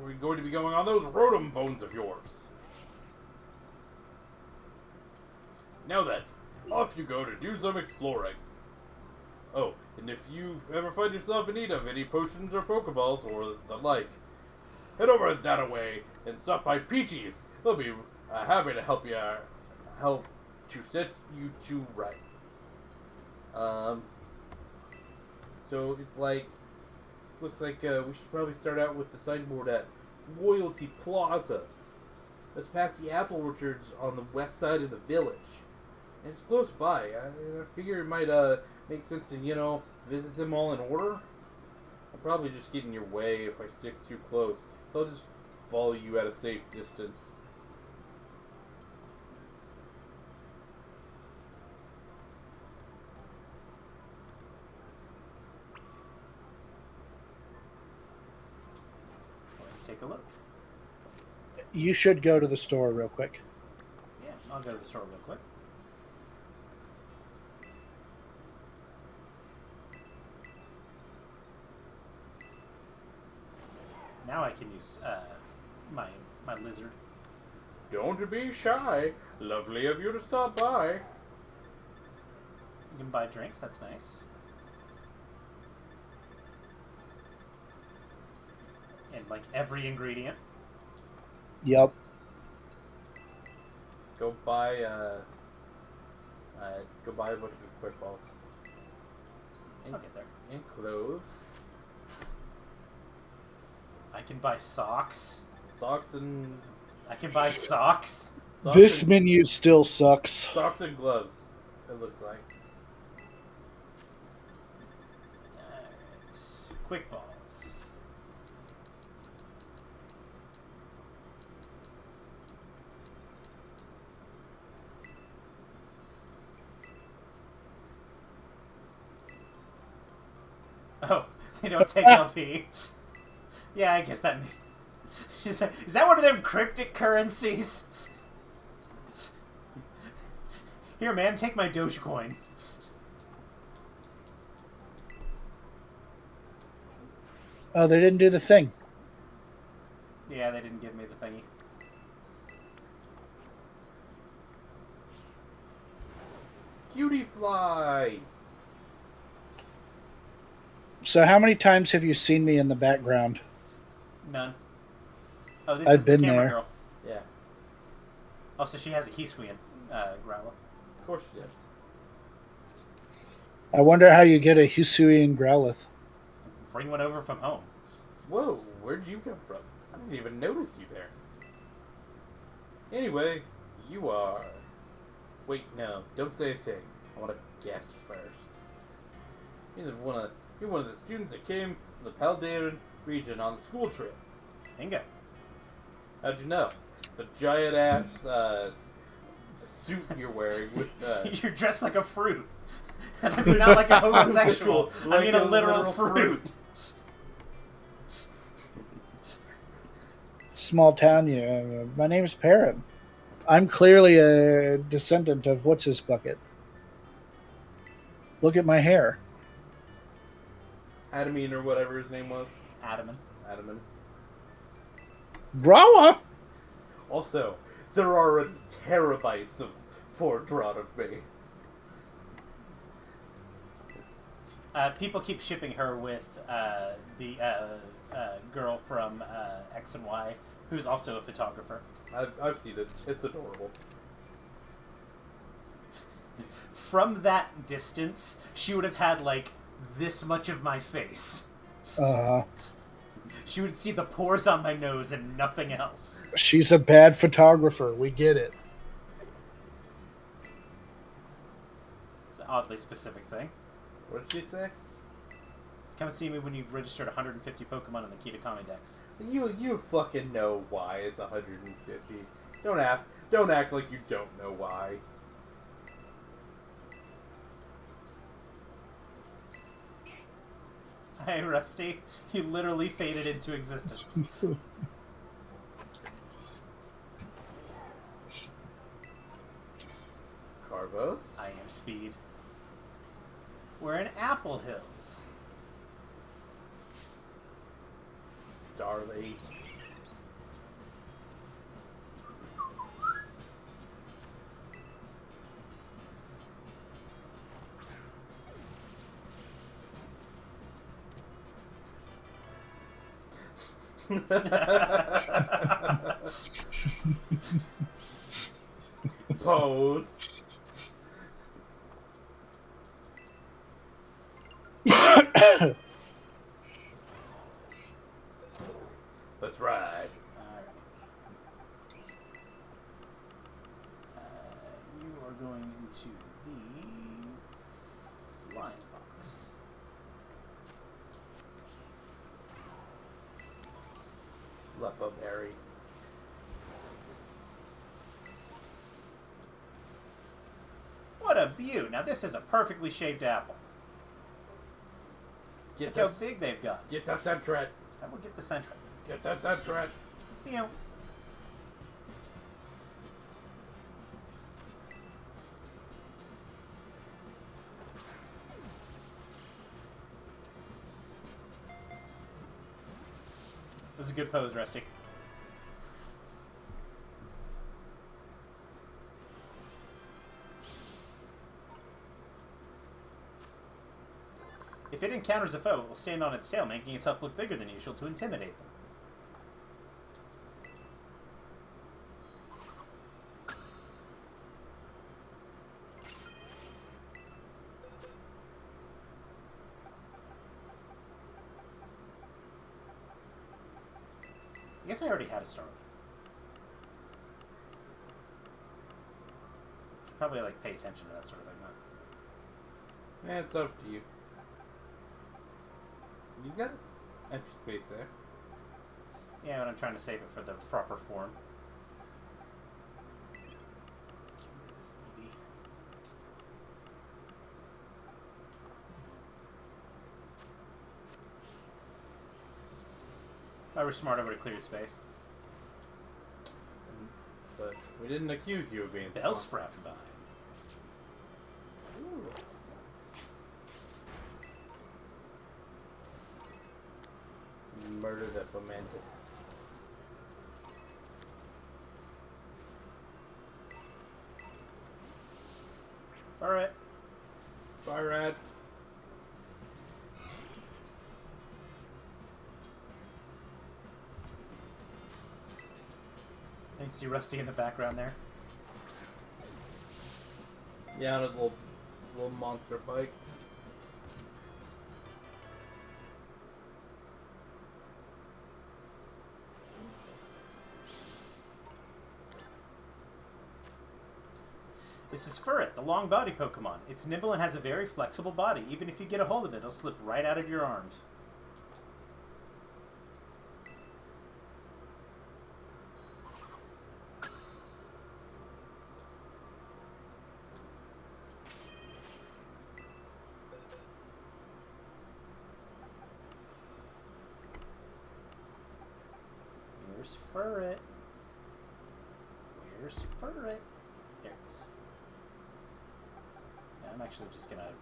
we're going to be going on those Rotom phones of yours. Now then, off you go to do some exploring. Oh, and if you ever find yourself in need of any potions or Pokeballs or the like, head over that way and stop by Peachy's. They'll be happy to help to set you two right. So it's like, looks like we should probably start out with the signboard at Loyalty Plaza. That's past the apple orchards on the west side of the village. And it's close by. I figure it might make sense to, visit them all in order. I'll probably just get in your way if I stick too close. So I'll just follow you at a safe distance. Let's take a look. You should go to the store real quick. Yeah, I'll go to the store real quick. Now I can use my lizard. Don't be shy. Lovely of you to stop by. You can buy drinks. That's nice. And like every ingredient. Yep. Go buy a bunch of quick balls. I'll get there. And clothes. I can buy socks. Socks and... I can buy socks. This menu still sucks. Socks and gloves, it looks like. Alright. Quick balls. Oh, they don't take LP. Yeah, I guess that is that one of them cryptic currencies? Here, man, take my Dogecoin. Oh, they didn't do the thing. Yeah, they didn't give me the thingy. Cutie fly! So how many times have you seen me in the background? None. Oh, this I've is the been camera there. girl. Yeah, Also, she has a Hisuian growler. of course she does. I wonder how you get a Hisuian Growlithe. Bring one over from home. Whoa, where'd you come from? I didn't even notice you there. Anyway, you are... Wait, no, don't say a thing. I want to guess first. You're one of the students that came from the Paldean region on the school trip. Bingo. How'd you know? The giant-ass suit you're wearing with... You're dressed like a fruit. I mean, not like a homosexual. Like I mean a literal fruit. Small town, yeah. My name's Perrin. I'm clearly a descendant of what's-his-bucket. Look at my hair. Adamine or whatever his name was. Adaman. Grawa! Also, there are terabytes of portrait of me. People keep shipping her with the girl from X and Y, who's also a photographer. I've seen it. It's adorable. From that distance, she would have had, like, this much of my face. She would see the pores on my nose and nothing else. She's a bad photographer. We get it. It's an oddly specific thing. What did she say? Come see me when you've registered 150 Pokemon in the Kitakami Dex. You fucking know why it's 150. Don't act like you don't know why. Hey, Rusty. You literally faded into existence. Carvos? I am Speed. We're in Apple Hills. Darley. Pose. Let's ride. Alright. You are going into the flying box. Lepo berry. What a beaut! Now this is a perfectly shaped apple. Get Look how big they've got. Get the Sentret. I will get the Sentret. Get that Sentret. Meow. It was a good pose, Rusty. If it encounters a foe, it will stand on its tail, making itself look bigger than usual to intimidate them. I guess I already had a start. Should probably like pay attention to that sort of thing, huh? Yeah, it's up to you. You got empty space there. Yeah, but I'm trying to save it for the proper form. This EV. If I were smart, I would have cleared space. But we didn't accuse you of being The smart. Hellsprout vine. Ooh. Murder the Fomentus. Alright. Fire rat. You can see Rusty in the background there. Yeah, on a little monster bike. This is Furret, the long body Pokemon. It's nimble and has a very flexible body. Even if you get a hold of it, it'll slip right out of your arms. Where's Furret? Where's Furret? There it is. Now I'm actually just gonna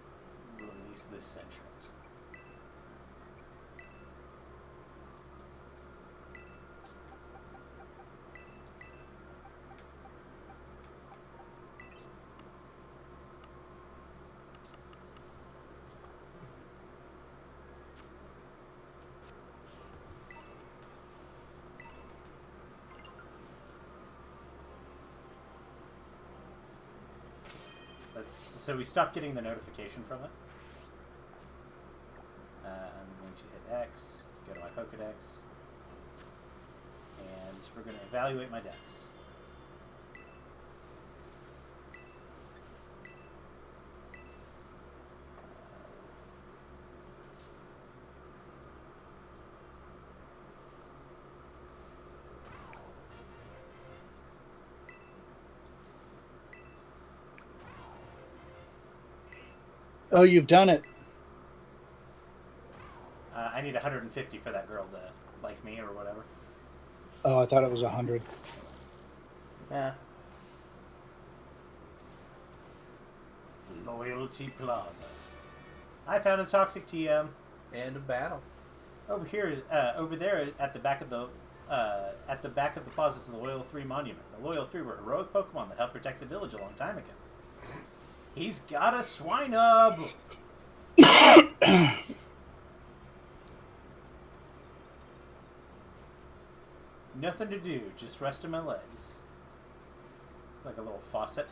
release this Sentret. So we stopped getting the notification from it. I'm going to hit X, go to my Pokedex, and we're going to evaluate my Dex. Oh, you've done it. I need 150 for that girl to like me or whatever. Oh, I thought it was 100. Yeah. Loyalty Plaza. I found a toxic TM. And a battle. Over here, over there at the back of the plaza is the Loyal 3 monument. The Loyal 3 were heroic Pokemon that helped protect the village a long time ago. He's got a Swinub! Nothing to do, just resting my legs. Like a little faucet.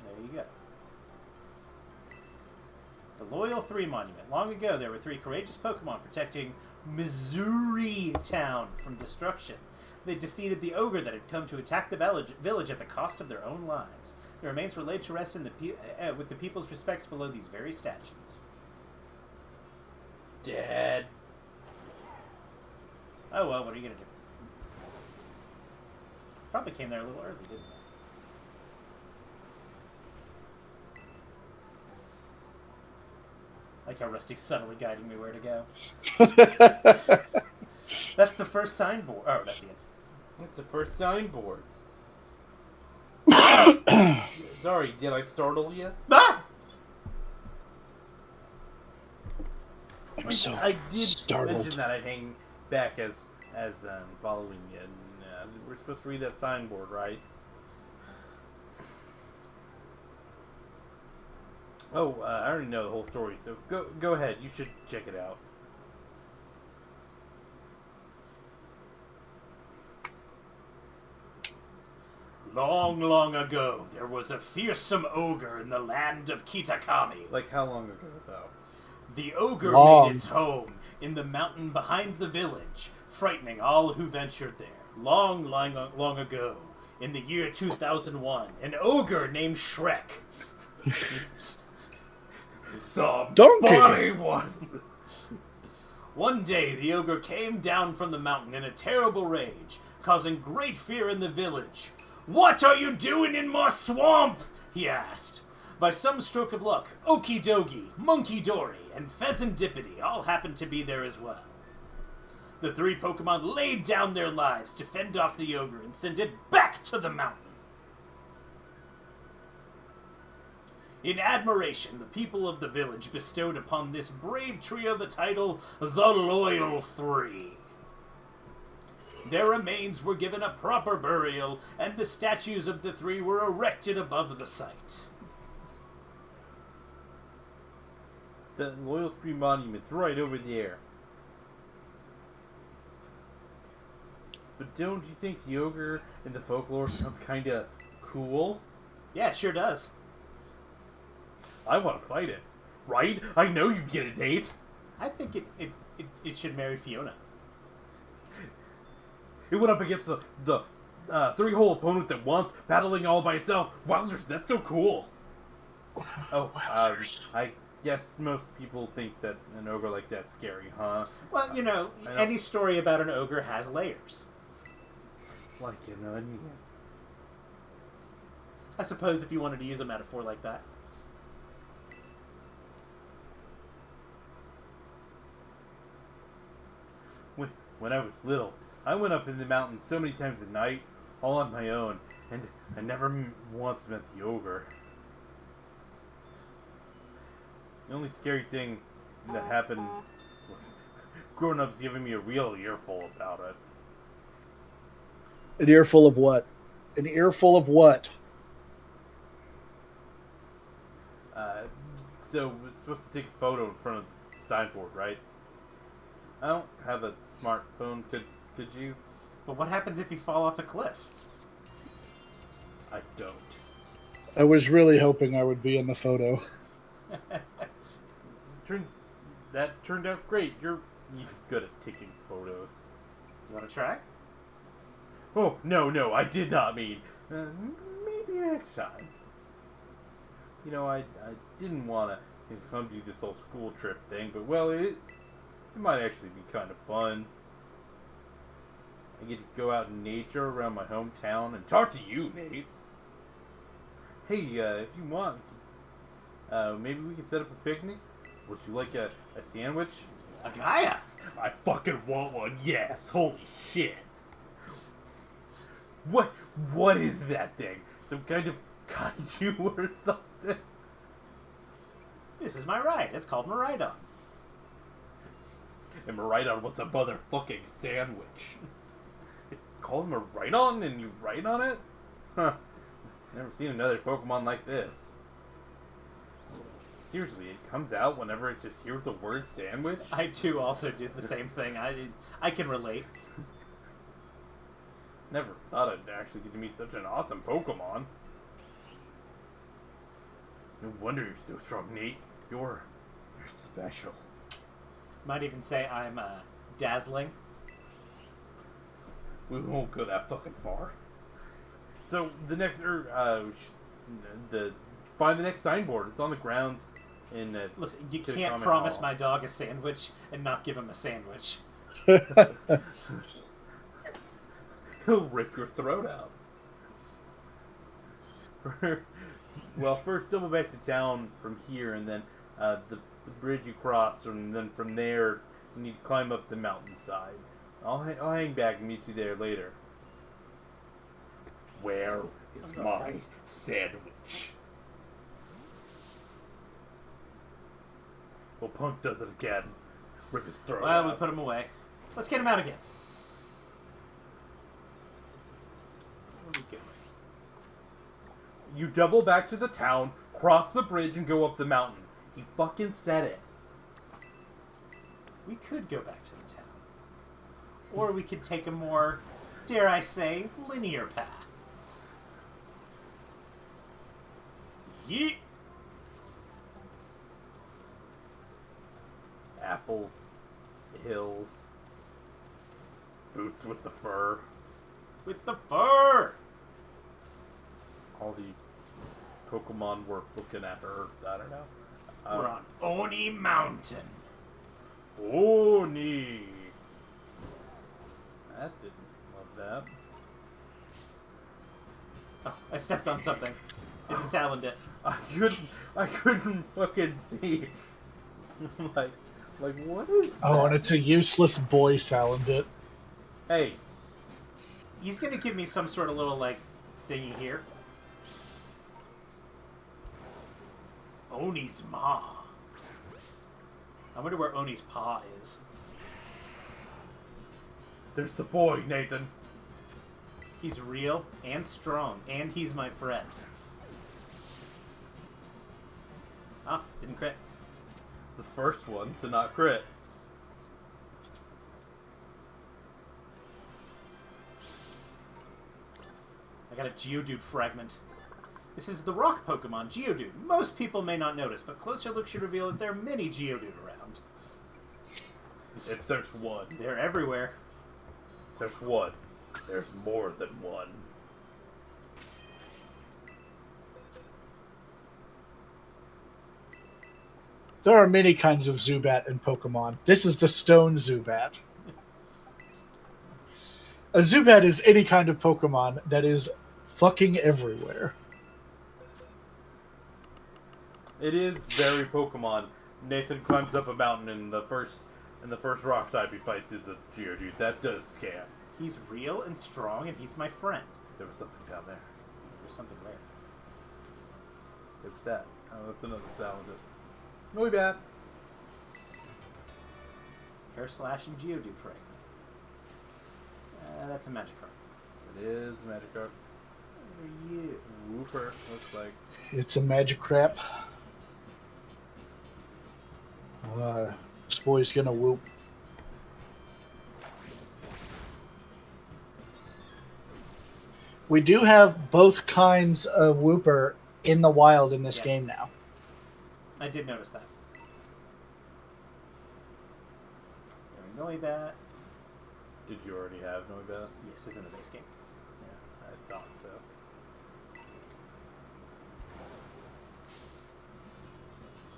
There you go. The Loyal 3 Monument. Long ago, there were 3 courageous Pokemon protecting Missouri Town from destruction. They defeated the ogre that had come to attack the village at the cost of their own lives. Their remains were laid to rest in with the people's respects below these very statues. Dead. Oh well, what are you gonna do? Probably came there a little early, didn't Like how Rusty's subtly guiding me where to go. That's the first signboard. Oh, that's the end. That's the first signboard. Sorry, did I startle you? Ah! I'm so I did startled. mention that I'd hang back as following you. And, we're supposed to read that signboard, right? Oh, I already know the whole story, so go ahead. You should check it out. Long, long ago, there was a fearsome ogre in the land of Kitakami. Like how long ago, though? The ogre Long. made its home in the mountain behind the village, frightening all who ventured there. Long, long, long ago, in the year 2001, an ogre named Shrek. Somebody was. One day, the ogre came down from the mountain in a terrible rage, causing great fear in the village. "What are you doing in my swamp?" he asked. By some stroke of luck, Okie Dogie, Monkey Dory, and Pheasant Dippity all happened to be there as well. The three Pokemon laid down their lives to fend off the ogre and send it back to the mountain. In admiration, the people of the village bestowed upon this brave trio the title, the Loyal Three. Their remains were given a proper burial, and the statues of the three were erected above the site. The Loyal Three Monument's right over there. But don't you think the ogre in the folklore sounds kinda cool? Yeah, it sure does. I want to fight it. Right? I know you get a date. I think it should marry Fiona. It went up against the three whole opponents at once, battling all by itself. Wowzers, that's so cool. Oh, I guess most people think that an ogre like that's scary, huh? Well, you know, any story about an ogre has layers. Like an onion. I suppose if you wanted to use a metaphor like that. When I was little, I went up in the mountains so many times at night, all on my own, and I never once met the ogre. The only scary thing that happened was grown-ups giving me a real earful about it. An earful of what? An earful of what? So we're supposed to take a photo in front of the signboard, right? I don't have a smartphone. Could you? But what happens if you fall off a cliff? I don't. I was really hoping I would be in the photo. That turned out great. You're good at taking photos. You want to try? Oh, no, I did not mean. Maybe next time. You know, I didn't want to come do this whole school trip thing, but well, it might actually be kind of fun. I get to go out in nature around my hometown and talk to you, Nate. Hey, if you want, maybe we can set up a picnic. Would you like a sandwich? A Gaia! I fucking want one, yes! Holy shit! What is that thing? Some kind of kaiju or something? This is my ride. It's called Maridon. And Maridon wants a motherfucking sandwich. It's called Maridon and you ride on it? Huh. Never seen another Pokemon like this. Seriously, it comes out whenever it just hears the word sandwich? I too also do the same thing. I can relate. Never thought I'd actually get to meet such an awesome Pokemon. No wonder you're so strong, Nate. You're special. Might even say I'm dazzling. We won't go that fucking far. So the next, find the next signboard. It's on the grounds in. Listen, you can't promise my dog a sandwich and not give him a sandwich. He'll rip your throat out. Well, first double back to town from here, and then the the bridge you cross, and then from there you need to climb up the mountainside. I'll hang back and meet you there later. Where is my sandwich? Well, Punk does it again. Rip his throat Well, we out. put him away. Let's get him out again. Where are we going? You double back to the town, cross the bridge, and go up the mountain. He fucking said it. We could go back to the town. Or we could take a more, dare I say, linear path. Yeet! Apple Hills. Boots with the fur. With the fur! All the Pokemon were looking at her. I don't know. We're on Oni Mountain. Oni. That didn't love that. Oh, I stepped on something. It desalined it. I couldn't fucking see. like what is Oh, that? and it's a useless boy Salandit. Hey, He's gonna give me some sort of little, like, thingy here. Oni's ma. I wonder where Oni's paw is. there's the boy, Nathan. He's real and strong, and he's my friend. Ah, didn't crit. The first one to not crit. I got a Geodude fragment. This is the rock Pokemon, Geodude. Most people may not notice, but closer look should reveal that there are many Geodude around. If there's one, They're everywhere. there's one. There's more than one. There are many kinds of Zubat in Pokemon. This is the Stone Zubat. A Zubat is any kind of Pokemon that is fucking everywhere. It is very Pokemon. Nathan climbs up a mountain and the first rock type he fights is a Geodude. That does scam. He's real and strong, and he's my friend. There was something down there. There's something there. It was that. Oh, that's another Salandit. Really bad. Hair Slash and Geodude fragment. That's a Magikarp. It is Magikarp. What are you? Wooper looks like. It's a Magikarp. This boy's gonna whoop. We do have both kinds of Wooper in the wild in this Yeah. game now. I did notice that. Noibat. Did you already have Noibat? Yes, it's in the base game. Yeah, I thought so.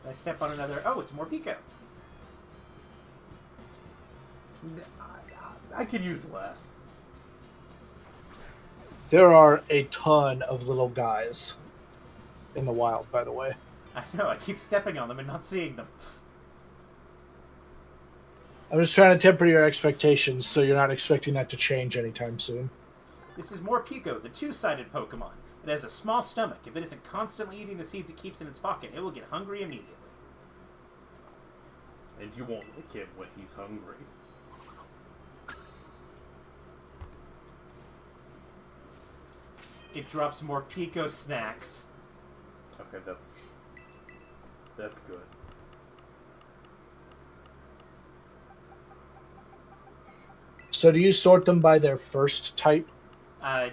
Did I step on another? Oh, it's more Pico. I could use less. There are a ton of little guys in the wild, by the way. I know, I keep stepping on them and not seeing them. I'm just trying to temper your expectations so you're not expecting that to change anytime soon. This is more Pico, the two-sided Pokemon. It has a small stomach. If it isn't constantly eating the seeds it keeps in its pocket, it will get hungry immediately. And you won't lick him when he's hungry. It drops more Pico snacks. Okay, that's good. So do you sort them by their first type?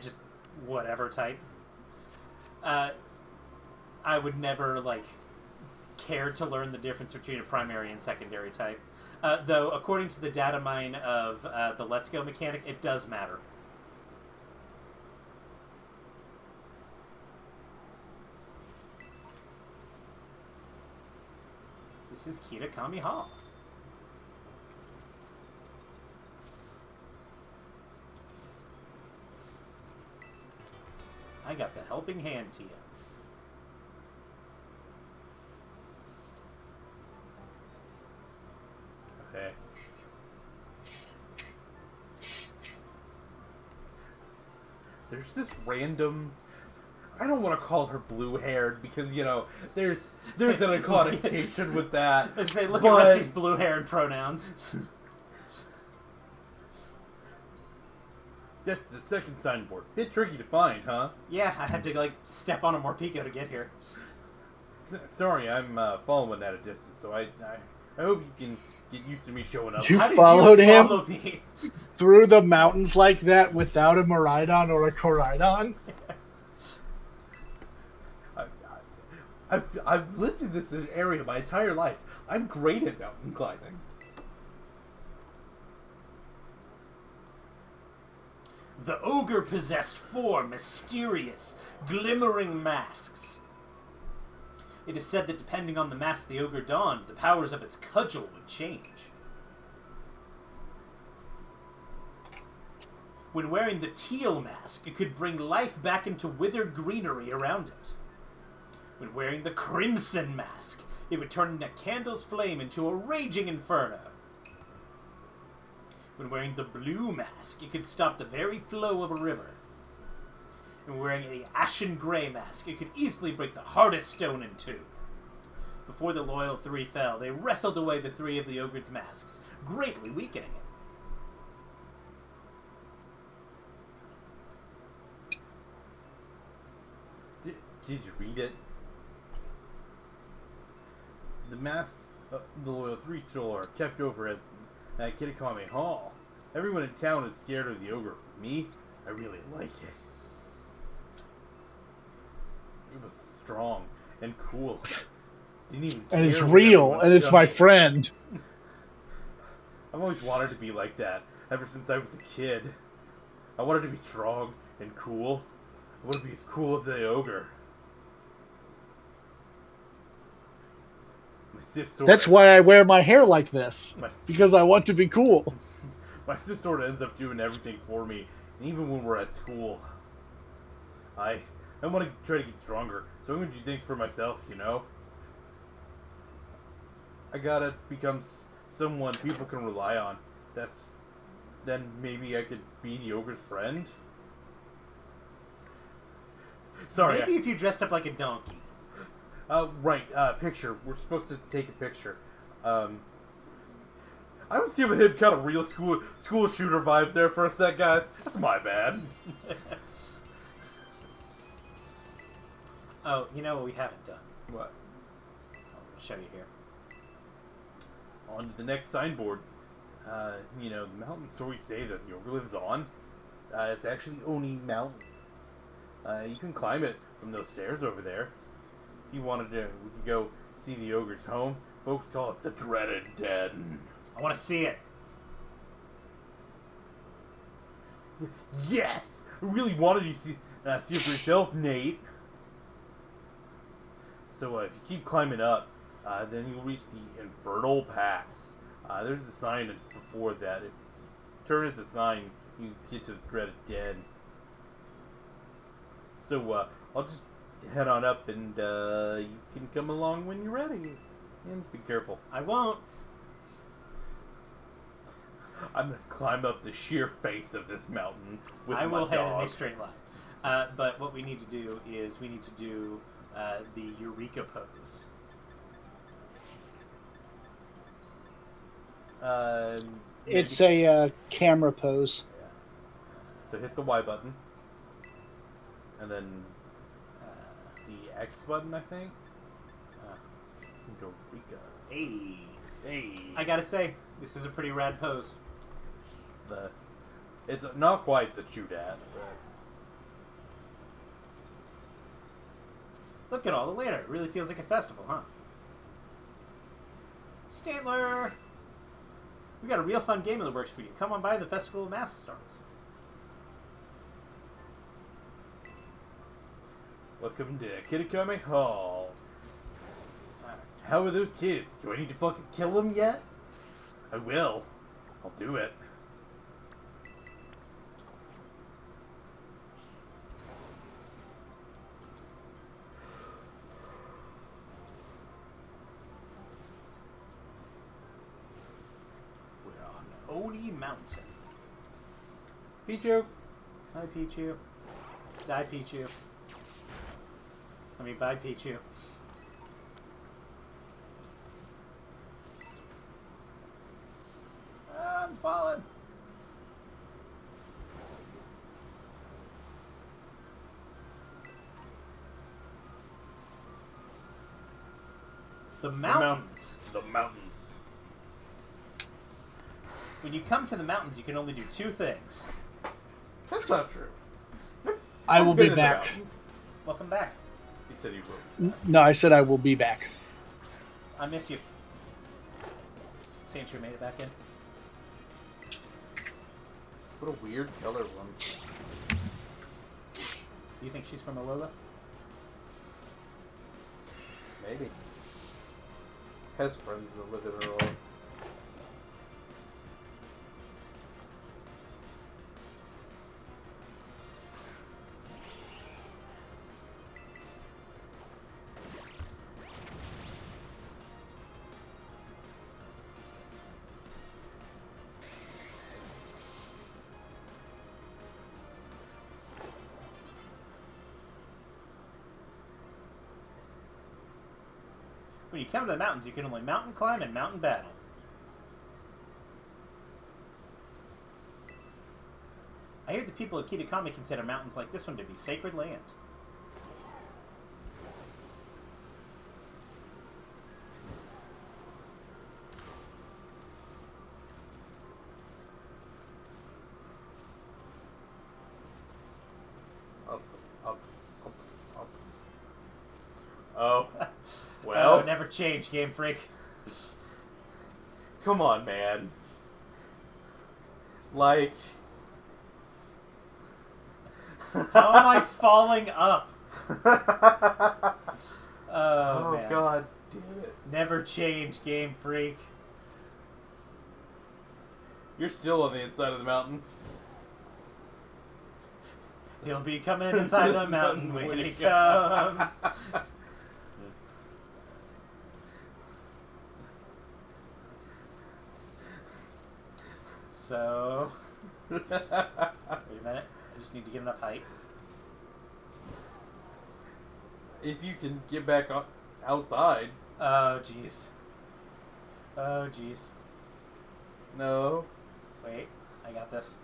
Just whatever type. I would never, like, care to learn the difference between a primary and secondary type. Though, according to the data mine of the Let's Go mechanic, it does matter. This is Kitakami Hall. I got the helping hand, Tia. there's this random... I don't want to call her blue-haired because, you know, there's an connotation with that. I say, look at Rusty's blue-haired pronouns. That's the second signboard. Bit tricky to find, huh? Yeah, I had to, like, step on a Morpeko to get here. Sorry, I'm following at a distance, so I hope you can get used to me showing up. You How did followed you him follow me? through the mountains like that without a Miraidon or a Koraidon? I've lived in this area my entire life. I'm great at mountain climbing. The ogre possessed 4 mysterious, glimmering masks. It is said that depending on the mask the ogre donned, the powers of its cudgel would change. When wearing the teal mask, it could bring life back into withered greenery around it. When wearing the crimson mask, it would turn a candle's flame into a raging inferno. When wearing the blue mask, it could stop the very flow of a river. And wearing the ashen gray mask, it could easily break the hardest stone in 2. Before the loyal 3 fell, they wrestled away the 3 of the ogre's masks, greatly weakening it. Did you read it? The masks the loyal 3 still are kept over at Kitakami Hall. Everyone in town is scared of the ogre. Me? I really like it. It was strong and cool. Didn't even And it's care when real, everyone and it's shoved my it. friend. I've always wanted to be like that, ever since I was a kid. I wanted to be strong and cool. I want to be as cool as the ogre. My sister. That's why I wear my hair like this. My, Because I want to be cool. my sister ends up doing everything for me, and even when we're at school, I want to try to get stronger. So I'm going to do things for myself, you know. I gotta become someone people can rely on. Then maybe I could be the ogre's friend. Sorry. Maybe if you dressed up like a donkey. Right, picture. We're supposed to take a picture. I was giving him kind of real school shooter vibes there for a sec, guys. That's my bad. Oh, you know what we haven't done? What? I'll show you here. On to the next signboard. You know, the mountain stories say that the ogre lives on. It's actually Oni Mountain. You can climb it from those stairs over there. If you wanted to, we could go see the ogre's home. Folks call it the Dreaded Den. I want to see it. Yes! I really wanted you to see it for yourself, Nate. So if you keep climbing up, then you'll reach the Infernal Pass. There's a sign before that. If you turn at the sign, you get to the Dreaded Den. So I'll just head on up, and you can come along when you're ready. And be careful. I won't. I'm gonna climb up the sheer face of this mountain with my I will dog. head in a straight line. But what we need to do is we need to do the Eureka pose. It's a camera pose. So hit the Y button, and then the X button, I think. Eureka. Hey. I gotta say, this is a pretty rad pose. It's not quite the shoot at, but Look at all the litter. It really feels like a festival, huh? Stantler! We got a real fun game in the works for you. Come on by, the Festival of Masks starts. welcome to Kitakami Hall. How are those kids? Do I need to fucking kill them yet? I will. I'll do it. We're on Oni Mountain. Pichu. Hi, Pichu. Die, Pichu. I mean, bye, Pichu. I'm falling. The mountains. The mountains. When you come to the mountains, you can only do two things. That's not true. I will I've been be in the back. mountains. Welcome back. You said you would. No, I said I will be back. I miss you. Sandshrew made it back in. What a weird color one. Do you think she's from Alola? Maybe. Has friends that live in Aurora. When you come to the mountains, you can only mountain climb and mountain battle. I hear the people of Kitakami consider mountains like this one to be sacred land. Up, up, up, up. Oh. Well. Oh, never change, Game Freak. Come on, man. Like... How am I falling up? Oh, man. God damn it. Never change, Game Freak. You're still on the inside of the mountain. He'll be coming inside the mountain when he comes. So... Wait a minute. I just need to get enough height. If you can get back outside. Oh, jeez. Oh, jeez. No. Wait, I got this.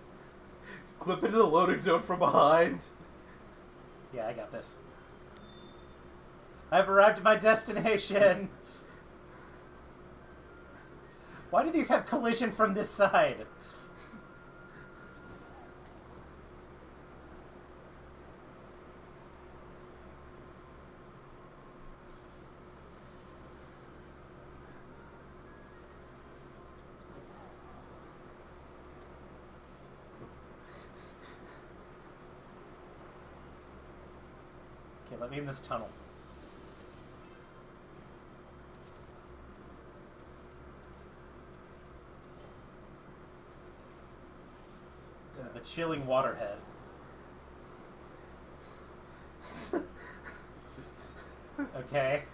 Clip into the loading zone from behind. Yeah, I got this. I've arrived at my destination! Why do these have collision from this side? Okay, let me in this tunnel. The chilling waterhead. Okay.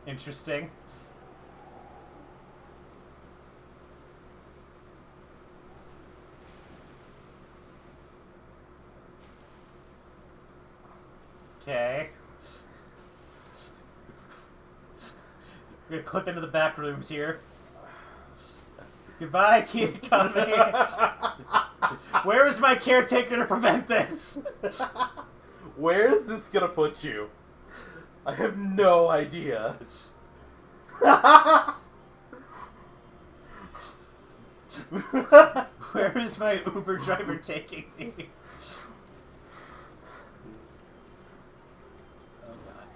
Interesting. Okay. We're gonna clip into the back rooms here. Goodbye, key economy. Where is my caretaker to prevent this? Where is this gonna put you? I have no idea. Where is my Uber driver taking me? Oh god.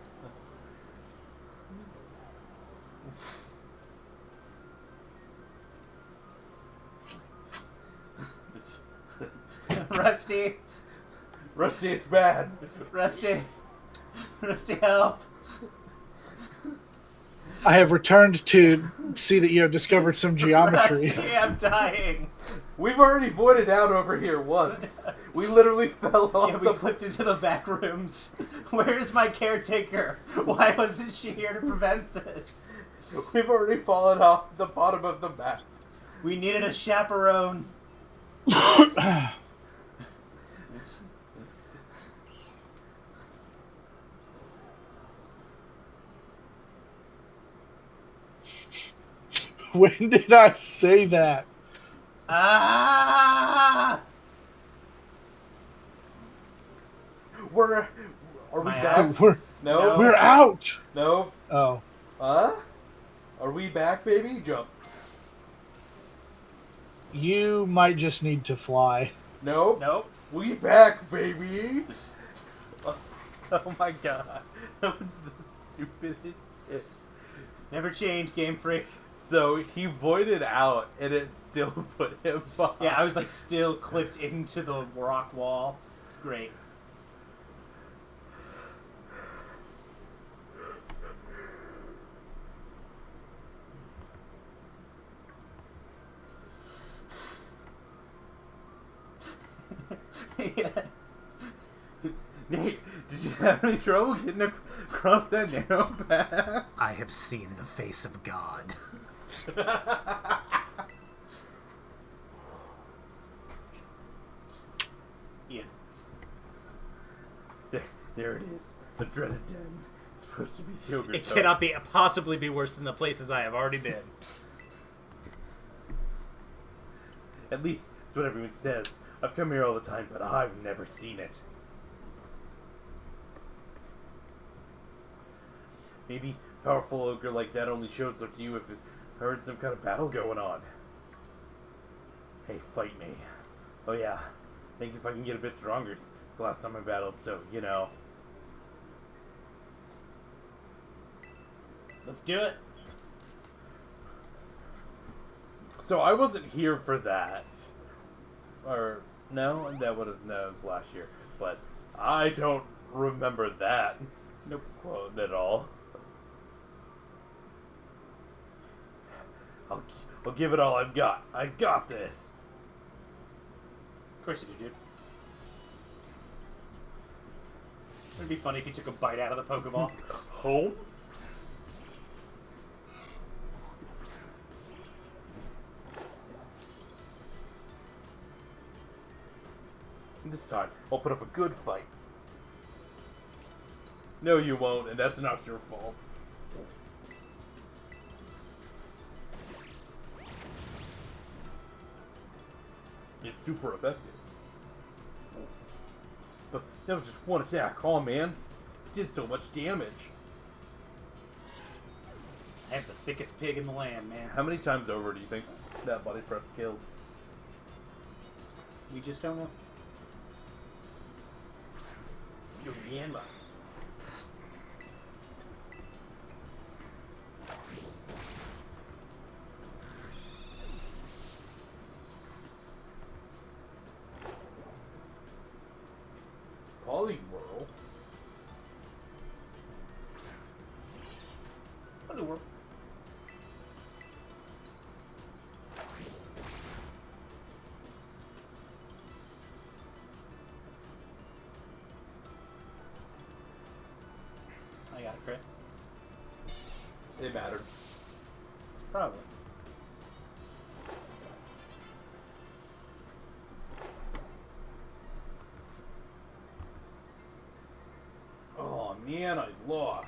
Rusty. Rusty, it's bad. Rusty. Rusty, help. I have returned to see that you have discovered some geometry. Rusty, I'm dying. We've already voided out over here once. We literally fell off Yeah, we clipped into the back rooms. Where's my caretaker? Why wasn't she here to prevent this? We've already fallen off the bottom of the map. We needed a chaperone. When did I say that? Ah! Are we My back? We're No. we're out. No. Oh, Huh? Are we back, baby? Jump. you might just need to fly. Nope. Nope. We back, baby. Oh my god. That was the stupidest shit. Never change, Game Freak. So he voided out, and it still put him behind. Yeah, I was like still clipped into the rock wall. It's great. Yeah. Nate, did you have any trouble getting across that narrow path? I have seen the face of God. Ian. There it is. The dreaded den. It's supposed to be the ogre's It home. cannot possibly be worse than the places I have already been. At least, that's what everyone says. I've come here all the time, but I've never seen it. Maybe a powerful ogre like that only shows up to you if it heard some kind of battle going on. Hey, fight me. Oh yeah, think if I can get a bit stronger. It's the last time I battled, so, you know. Let's do it. So I wasn't here for that. Or, no, that was last year. But I don't remember that quote at all. I'll give it all I've got. I got this. Of course you do, dude. It'd be funny if you took a bite out of the Pokeball. Home? This time, I'll put up a good fight. No, you won't, and that's not your fault. It's super effective. But that was just one attack. Oh man, it did so much damage. I have the thickest pig in the land, man. How many times over do you think that body press killed? We just don't know. Yamba. Polywhirl? Underworld. I got a crit. It mattered. Probably. Oh man, I lost.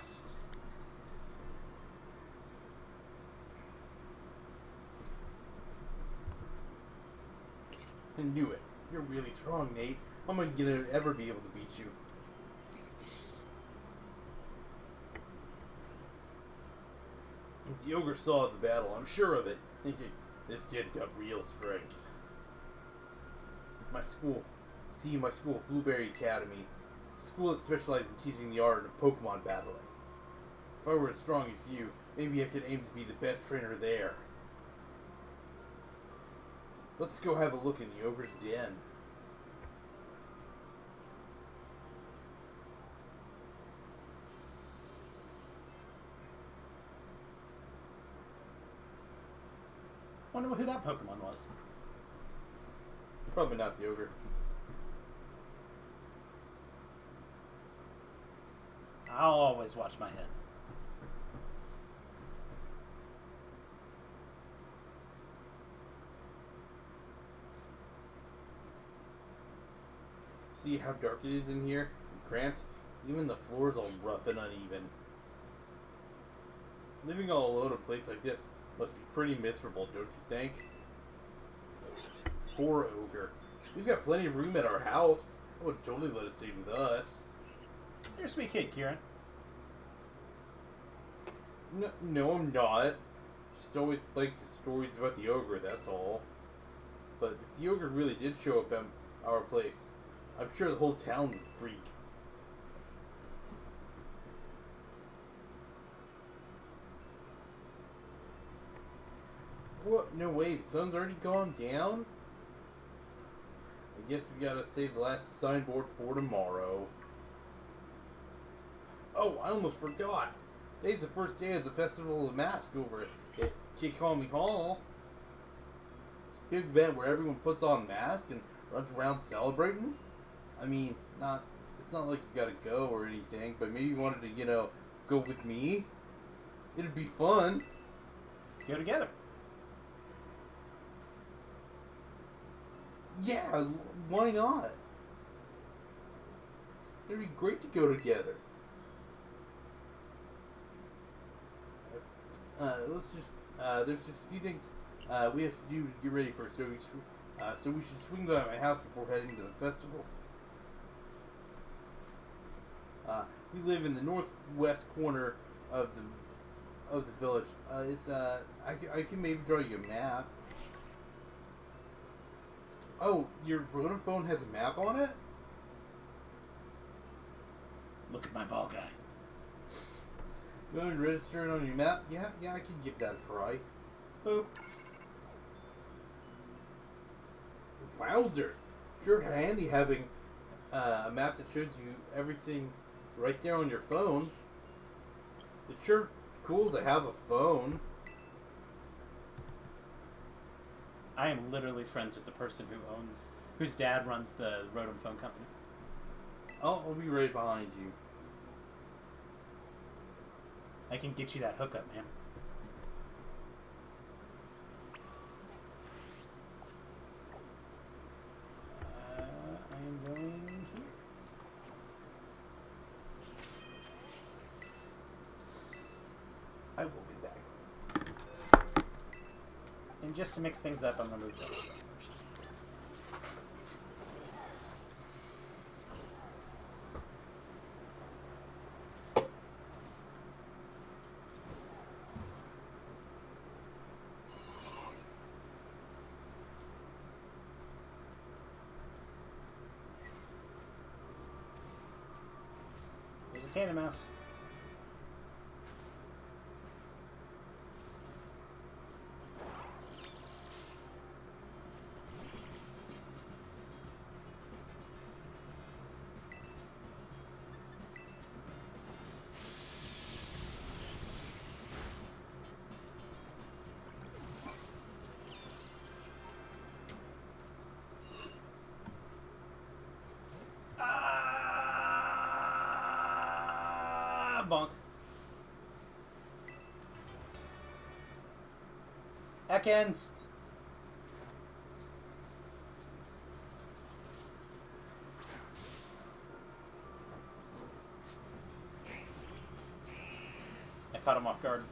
I knew it. You're really strong, Nate. I'm not gonna ever be able to beat you. The ogre saw the battle, I'm sure of it, thinking, this kid's got real strength. My school, Blueberry Academy, it's a school that specializes in teaching the art of Pokemon battling. If I were as strong as you, maybe I could aim to be the best trainer there. Let's go have a look in the ogre's den. Wonder who that Pokemon was. Probably not the ogre. I'll always watch my head. See how dark it is in here? Cramped? Even the floor's all rough and uneven. Living all alone in a place like this must be pretty miserable, don't you think? Poor ogre. We've got plenty of room at our house. I would totally let it stay with us. You're a sweet kid, Kieran. No, I'm not. Just always liked the stories about the ogre, that's all. But if the ogre really did show up at our place, I'm sure the whole town would freak. What? No way, the sun's already gone down? I guess we gotta save the last signboard for tomorrow. Oh, I almost forgot. Today's the first day of the Festival of Mask over at Kikami Hall. It's a big event where everyone puts on masks and runs around celebrating. I mean, it's not like you gotta go or anything, but maybe you wanted to, go with me. It'd be fun. Let's go together. Yeah, why not? It'd be great to go together. There's just a few things we have to do to get ready for it, so we should swing by my house before heading to the festival. We live in the northwest corner of the village. I can maybe draw you a map. Oh, your Vodafone phone has a map on it? Look at my ball guy. You want to register it on your map? Yeah, I can give that a try. Boop. Wowzers! Sure handy having a map that shows you everything right there on your phone. It's sure cool to have a phone. I am literally friends with the person whose dad runs the Rotom phone company. I'll be right behind you. I can get you that hookup, man. I am going here. I will be back. And just to mix things up, I'm going to move those stuff first. There's a tandem mouse. Bonk. Ekans. I caught him off guard.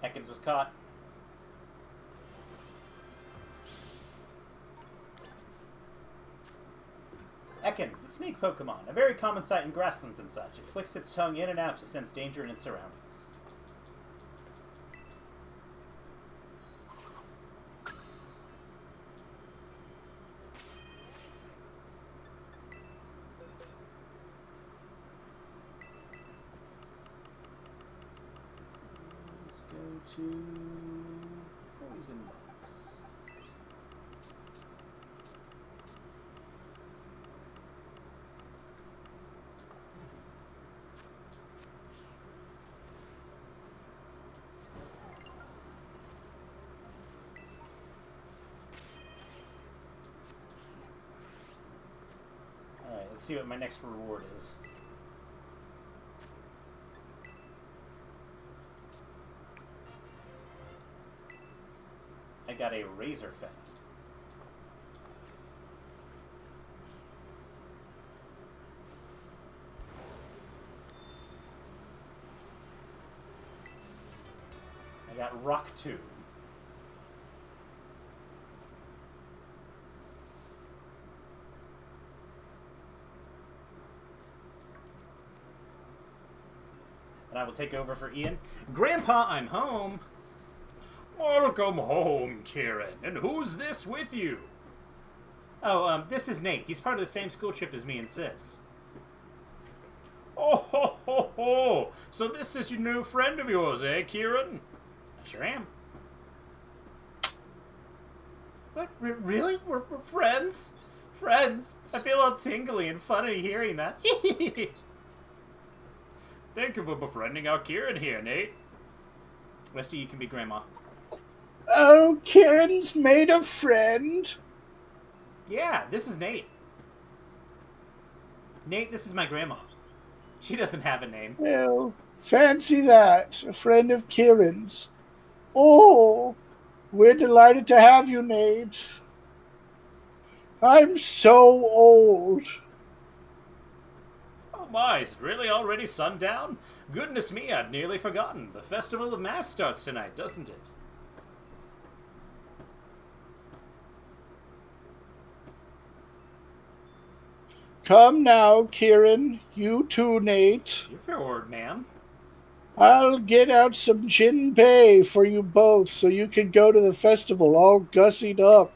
Ekans was caught. Ekans, the snake Pokemon, a very common sight in grasslands and such. It flicks its tongue in and out to sense danger in its surroundings. Let's go to Poison Box. Alright, let's Let's see what my next reward is. I got a razor fan. I got rock tube. And I will take over for Ian. Grandpa, I'm home. Welcome home, Kieran. And who's this with you? Oh, this is Nate. He's part of the same school trip as me and Sis. Oh, ho, ho, ho. So this is your new friend of yours, eh, Kieran? I sure am. What? Really? We're friends? Friends? I feel all tingly and funny hearing that. Thank you for befriending our Kieran here, Nate. Rest of you can be Grandma. Oh, Kieran's made a friend. Yeah, this is Nate. Nate, this is my grandma. She doesn't have a name. Well, fancy that. A friend of Kieran's. Oh, we're delighted to have you, Nate. I'm so old. Oh my, is it really already sundown? Goodness me, I'd nearly forgotten. The Festival of Mass starts tonight, doesn't it? Come now, Kieran. You too, Nate. Your fair word, ma'am. I'll get out some jinbei for you both so you can go to the festival all gussied up.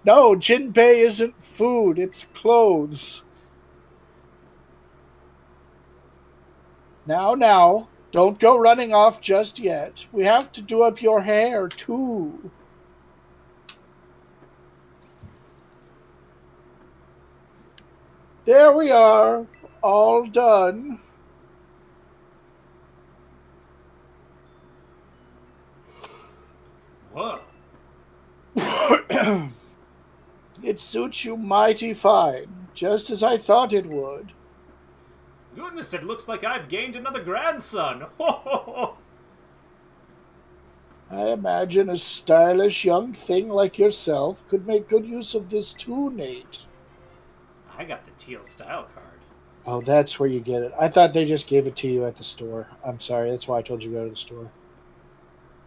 No, jinbei isn't food, it's clothes. Now, don't go running off just yet. We have to do up your hair, too. There we are, all done. Whoa. It suits you mighty fine, just as I thought it would. Goodness, it looks like I've gained another grandson. Ho, ho, ho. I imagine a stylish young thing like yourself could make good use of this too, Nate. I got the Teal style card. Oh, that's where you get it. I thought they just gave it to you at the store. I'm sorry, that's why I told you to go to the store.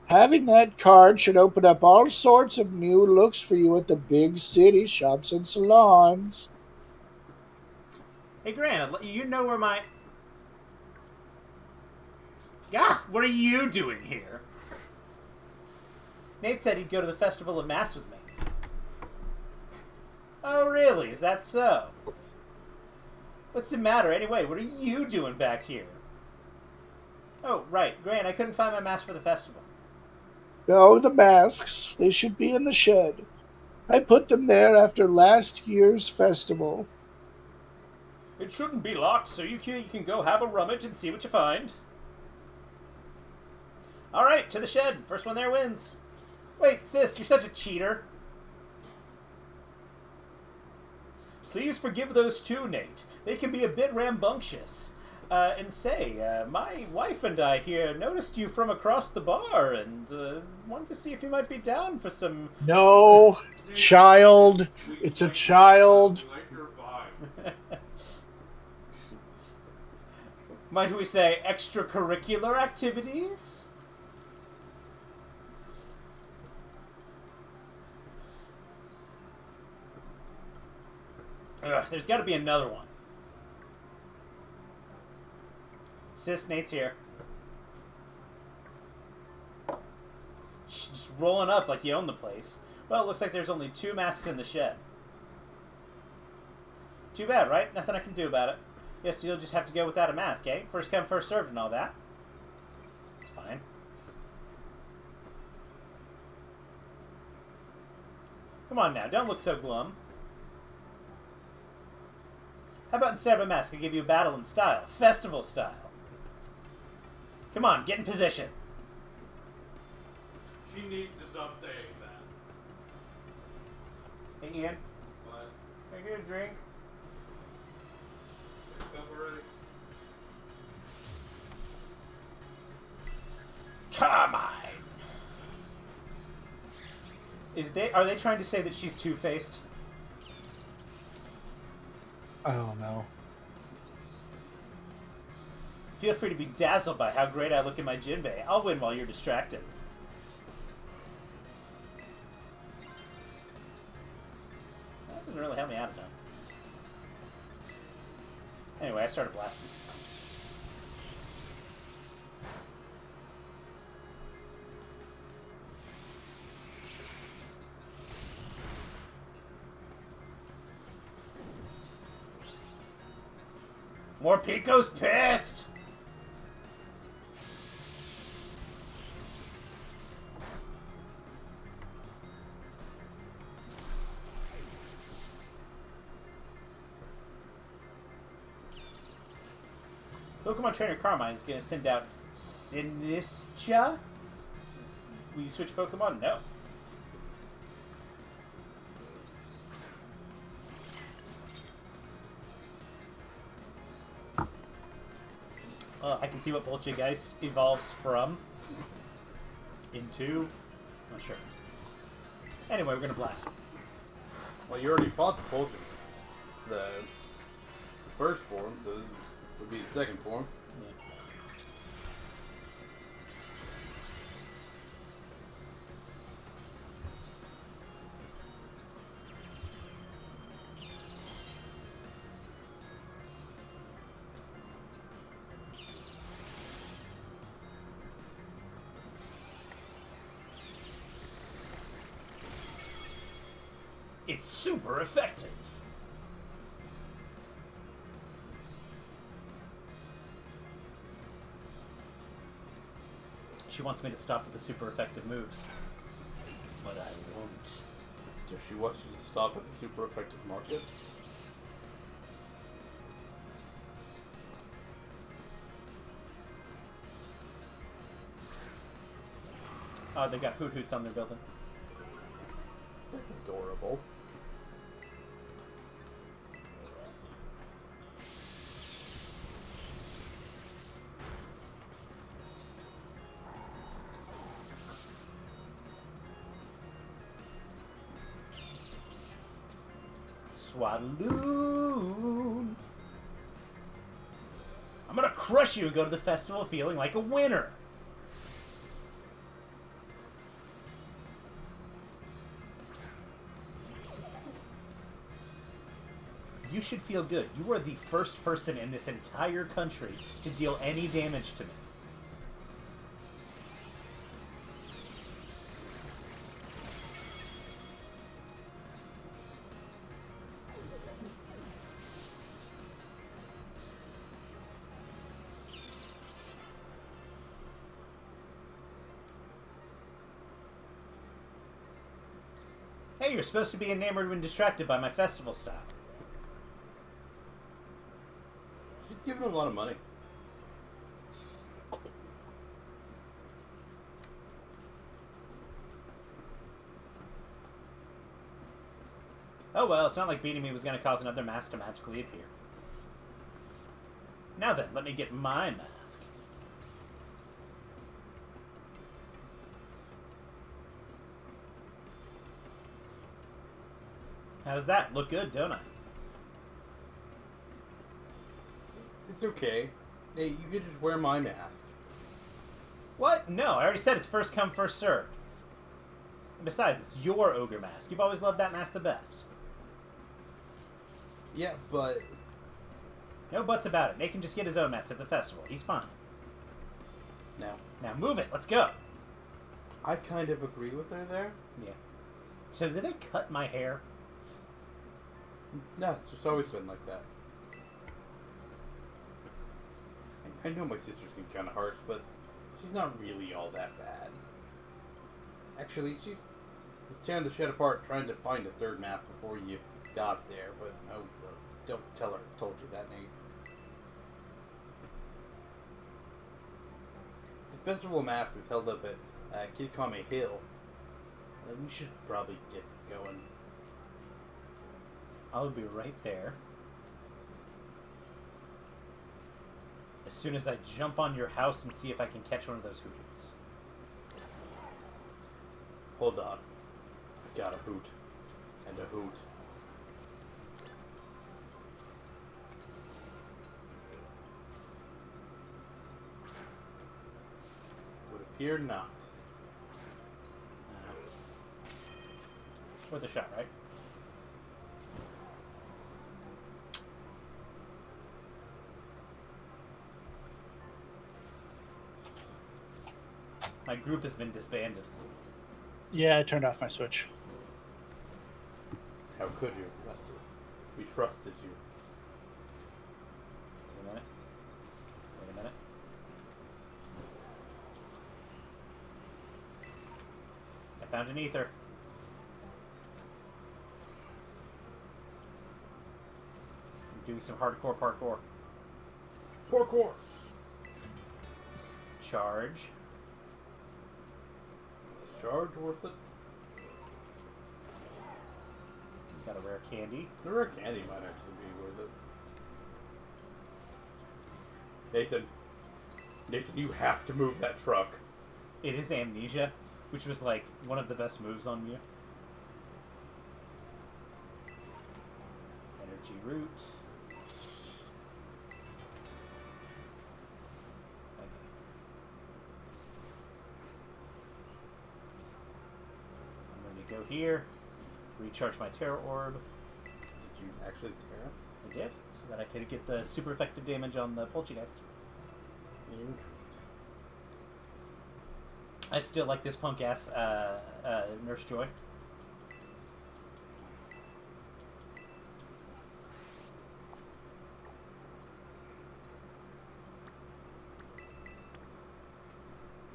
Having that card should open up all sorts of new looks for you at the big city shops and salons. Hey, Gran, you know where my... Gah, what are you doing here? Nate said he'd go to the Festival of Mass with me. Oh, really? Is that so? What's the matter anyway? What are you doing back here? Oh, right. Gran, I couldn't find my mask for the festival. No, the masks. They should be in the shed. I put them there after last year's festival. It shouldn't be locked, so you can go have a rummage and see what you find. Alright, to the shed. First one there wins. Wait, sis, you're such a cheater. Please forgive those two, Nate. They can be a bit rambunctious. And say, my wife and I here noticed you from across the bar and wanted to see if you might be down for some... No, child. It's a child. Might we say extracurricular activities? There's got to be another one. Sis, Nate's here. Just rolling up like you own the place. Well, it looks like there's only 2 masks in the shed. Too bad, right? Nothing I can do about it. Guess you'll just have to go without a mask, eh? First come, first served and all that. It's fine. Come on now, don't look so glum. How about instead of a mask, I give you a battle in style. Festival style. Come on, get in position. She needs to stop saying that. Hey, Ian. What? Can I get a drink? Carmine. Are they trying to say that she's two-faced? I don't know. Feel free to be dazzled by how great I look in my jinbei. I'll win while you're distracted. That doesn't really help me out enough. Anyway, I started blasting. More Pico's pissed! Pokemon Trainer Carmine is going to send out Sinistra? Will you switch Pokemon? No. I can see what Poltergeist evolves from. Into. Not sure. Anyway, we're going to blast. Well, you already fought the Poltergeist. The first form, so this would be the second form. Yeah. It's super effective. She wants me to stop with the super effective moves. But I won't. Does she want you to stop at the super effective market? Oh, they got Hoot Hoots on their building. That's adorable. Swadloon. I'm gonna crush you and go to the festival feeling like a winner. You should feel good. You are the first person in this entire country to deal any damage to me. Hey, you're supposed to be enamored when distracted by my festival style. She's giving him a lot of money. Oh well, it's not like beating me was going to cause another mask to magically appear. Now then, let me get my mask. How's that? Look good, don't I? It's okay. Hey, you could just wear my mask. What? No, I already said it's first come, first served. And besides, it's your ogre mask. You've always loved that mask the best. Yeah, but... No buts about it. Nate can just get his own mask at the festival. He's fine. No. Now move it. Let's go. I kind of agree with her there. Yeah. So did they cut my hair? No, it's just always been like that. I know my sister seems kind of harsh, but she's not really all that bad. Actually, she's tearing the shed apart trying to find a third mask before you got there, but no, don't tell her I told you that, Nate. The Festival of Masks is held up at Kidkame Hill. We should probably get going. I'll be right there. As soon as I jump on your house and see if I can catch one of those hooties. Hold on. Got a hoot. And a hoot. Would appear not. Worth a shot, right? My group has been disbanded. Yeah, I turned off my Switch. How could you, Lester? We trusted you. Wait a minute. Wait a minute. I found an ether. I'm doing some hardcore parkour. Parkour! Charge. Is charge worth it? Got a rare candy. The rare candy might actually be worth it. Nathan, you have to move that truck. It is amnesia, which was like one of the best moves on you. Energy root. Okay. I'm going to go here, recharge my Terror Orb. Did you actually tear it? I did, so that I could get the super effective damage on the Poltergeist. Interesting. I still like this punk ass Nurse Joy.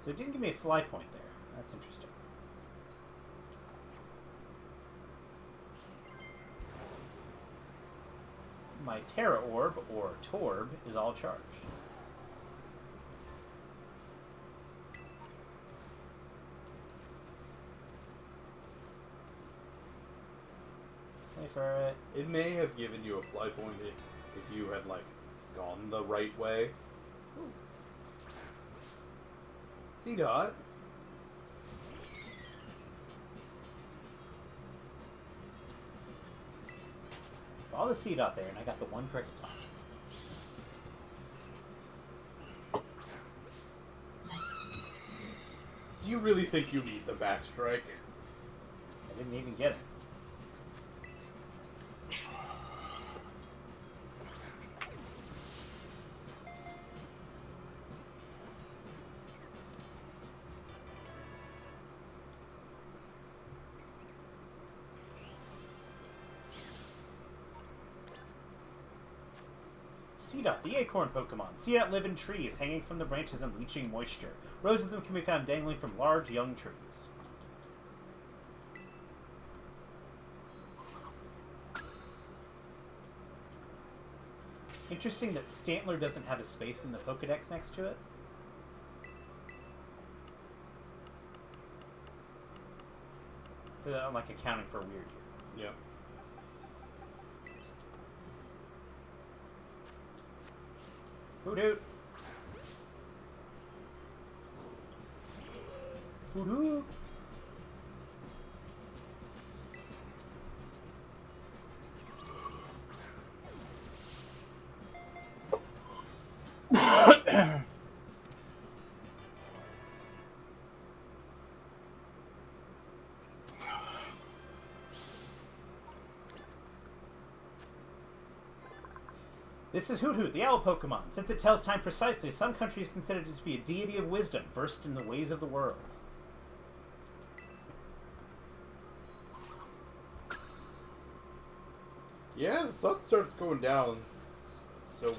So it didn't give me a fly point there. That's interesting. My Terra Orb, or Torb, is all charged. Pay for it. It may have given you a fly point if you had, like, gone the right way. C-Dot. All the seed out there, and I got the one cricket top. Do you really think you need the Backrooms? I didn't even get it. Seedot, the acorn Pokemon. Seedot live in trees, hanging from the branches and leaching moisture. Rows of them can be found dangling from large, young trees. Interesting that Stantler doesn't have a space in the Pokedex next to it. I'm like accounting for weird here. Yep. Hoot hoot. Hoot hoot. This is Hoot Hoot, the owl Pokemon. Since it tells time precisely, some countries consider it to be a deity of wisdom, versed in the ways of the world. Yeah, the sun starts going down. So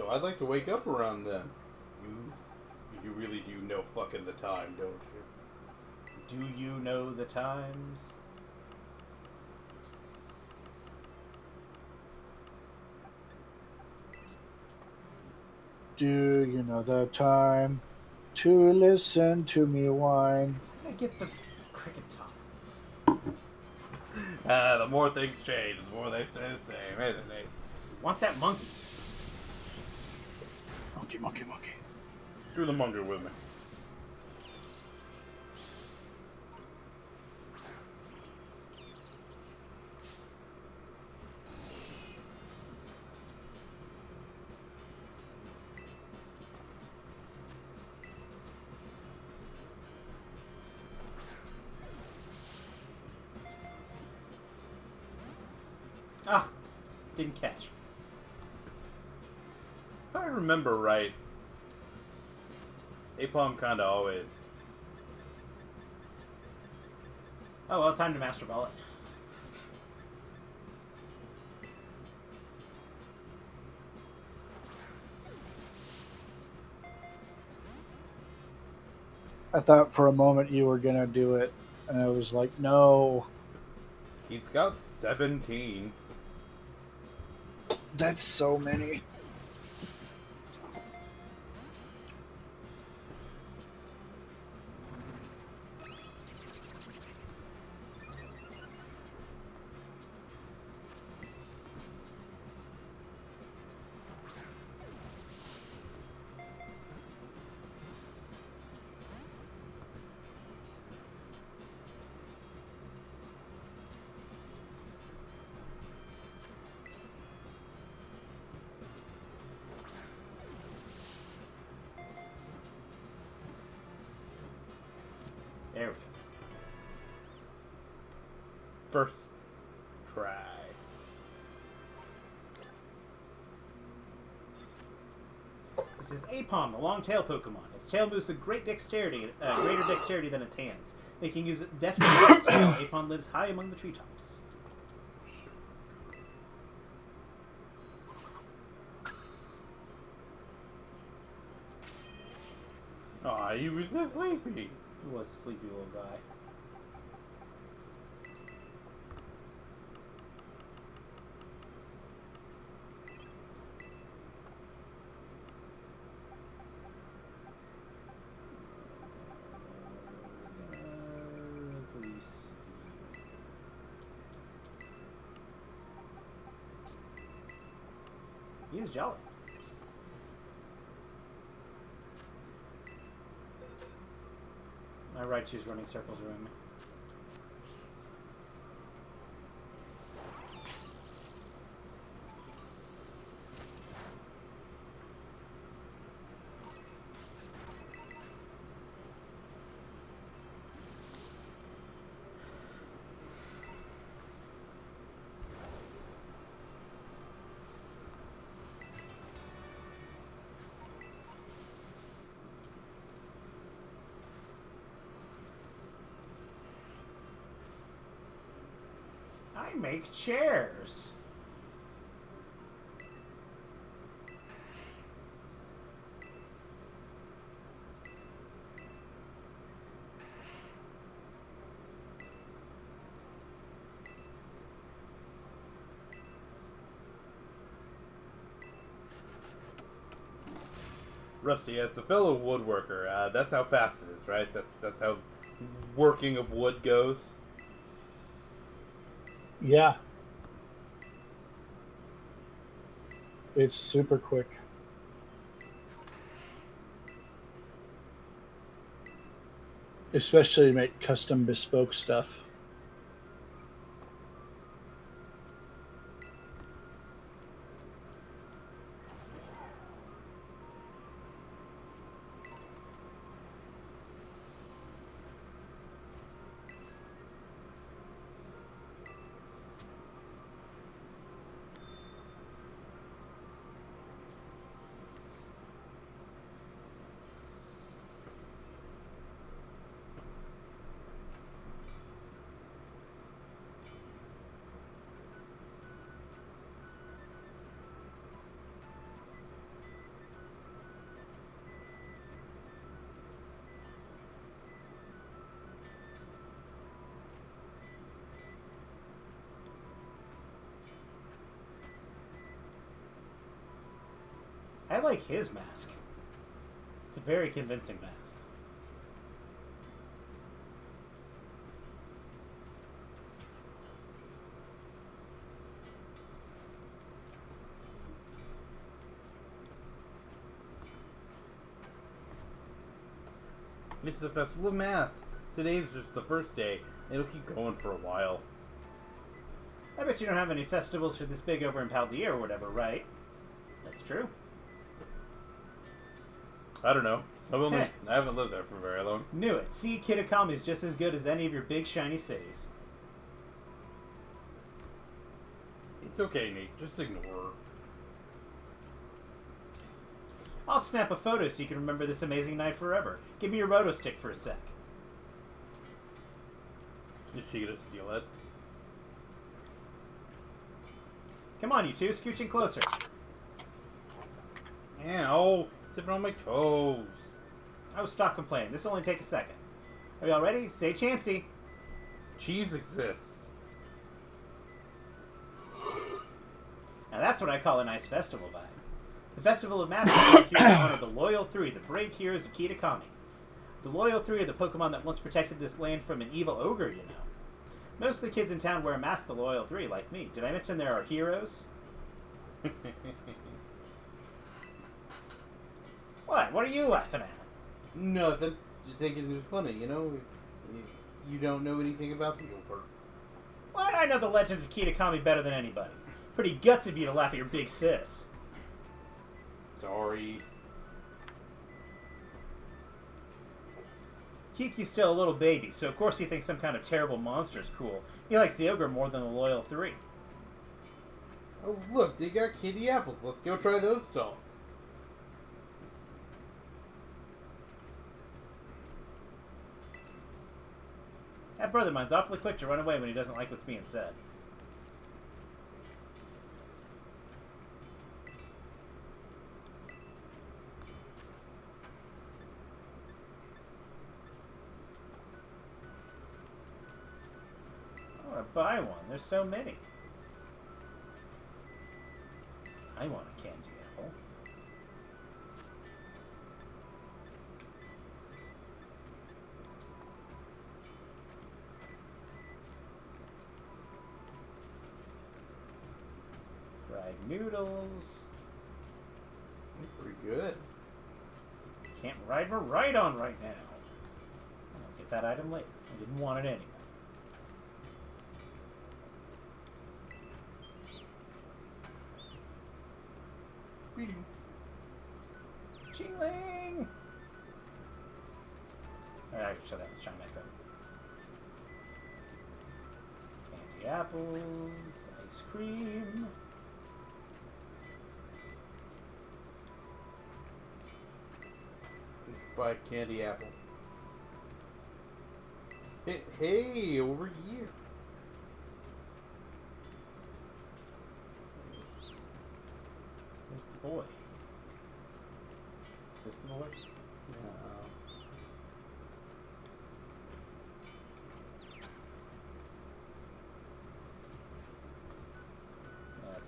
I'd like to wake up around then. You really do know fucking the time, don't you? Do you know the times? Do you know the time to listen to me whine? I'm gonna get the cricket top. The more things change, the more they stay the same, isn't they? Want that monkey? Monkey, monkey, monkey. Do the monkey with me. Ah, didn't catch. If I remember right, Apom kind of always. Oh, well, time to Master Ball it. I thought for a moment you were gonna do it, and I was like, no. He's got 17. That's so many. There we go. First try. This is Apom, the long-tail Pokemon. Its tail moves with greater dexterity than its hands. Making use deftly with its tail, Apom lives high among the treetops. Aw, he was just sleepy. He was a sleepy little guy. Please. He is jolly. My Raichu's running circles around me. I make chairs. Rusty, as a fellow woodworker, that's how fast it is, right? That's how working of wood goes. Yeah. It's super quick. Especially to make custom bespoke stuff. I like his mask. It's a very convincing mask. It's the Festival of Masks. Today's just the first day. It'll keep going for a while. I bet you don't have any festivals for this big over in Paldea or whatever, right? That's true. I don't know. I haven't lived there for very long. Knew it. See, Kitakami is just as good as any of your big shiny cities. It's okay, Nate. Just ignore her. I'll snap a photo so you can remember this amazing night forever. Give me your roto stick for a sec. Is she gonna steal it? Come on, you two. Scooching closer. Ow! Tipping on my toes. Oh, stop complaining. This will only take a second. Are you all ready? Say Chansey. Cheese exists. Now that's what I call a nice festival vibe. The Festival of Masters is here to honor the Loyal Three, the brave heroes of Kitakami. The Loyal Three are the Pokemon that once protected this land from an evil ogre, you know. Most of the kids in town wear masks, the Loyal Three, like me. Did I mention there are heroes? What? What are you laughing at? Nothing. Just thinking it was funny, you know? You don't know anything about the ogre. What? I know the legend of Kitakami better than anybody. Pretty guts of you to laugh at your big sis. Sorry. Kiki's still a little baby, so of course he thinks some kind of terrible monster is cool. He likes the ogre more than the Loyal Three. Oh, look, they got candy apples. Let's go try those stalls. That brother of mine's awfully quick to run away when he doesn't like what's being said. I want to buy one. There's so many. I want a candy apple. Fried noodles. Pretty good. Can't ride my right on right now. I'll get that item later. I didn't want it anyway. Chingling! Alright, I can show that. Let's try and make that. Candy apples, ice cream. Let's buy candy apple. Hey, over here. Where's the boy? Is this the boy? No. Yes.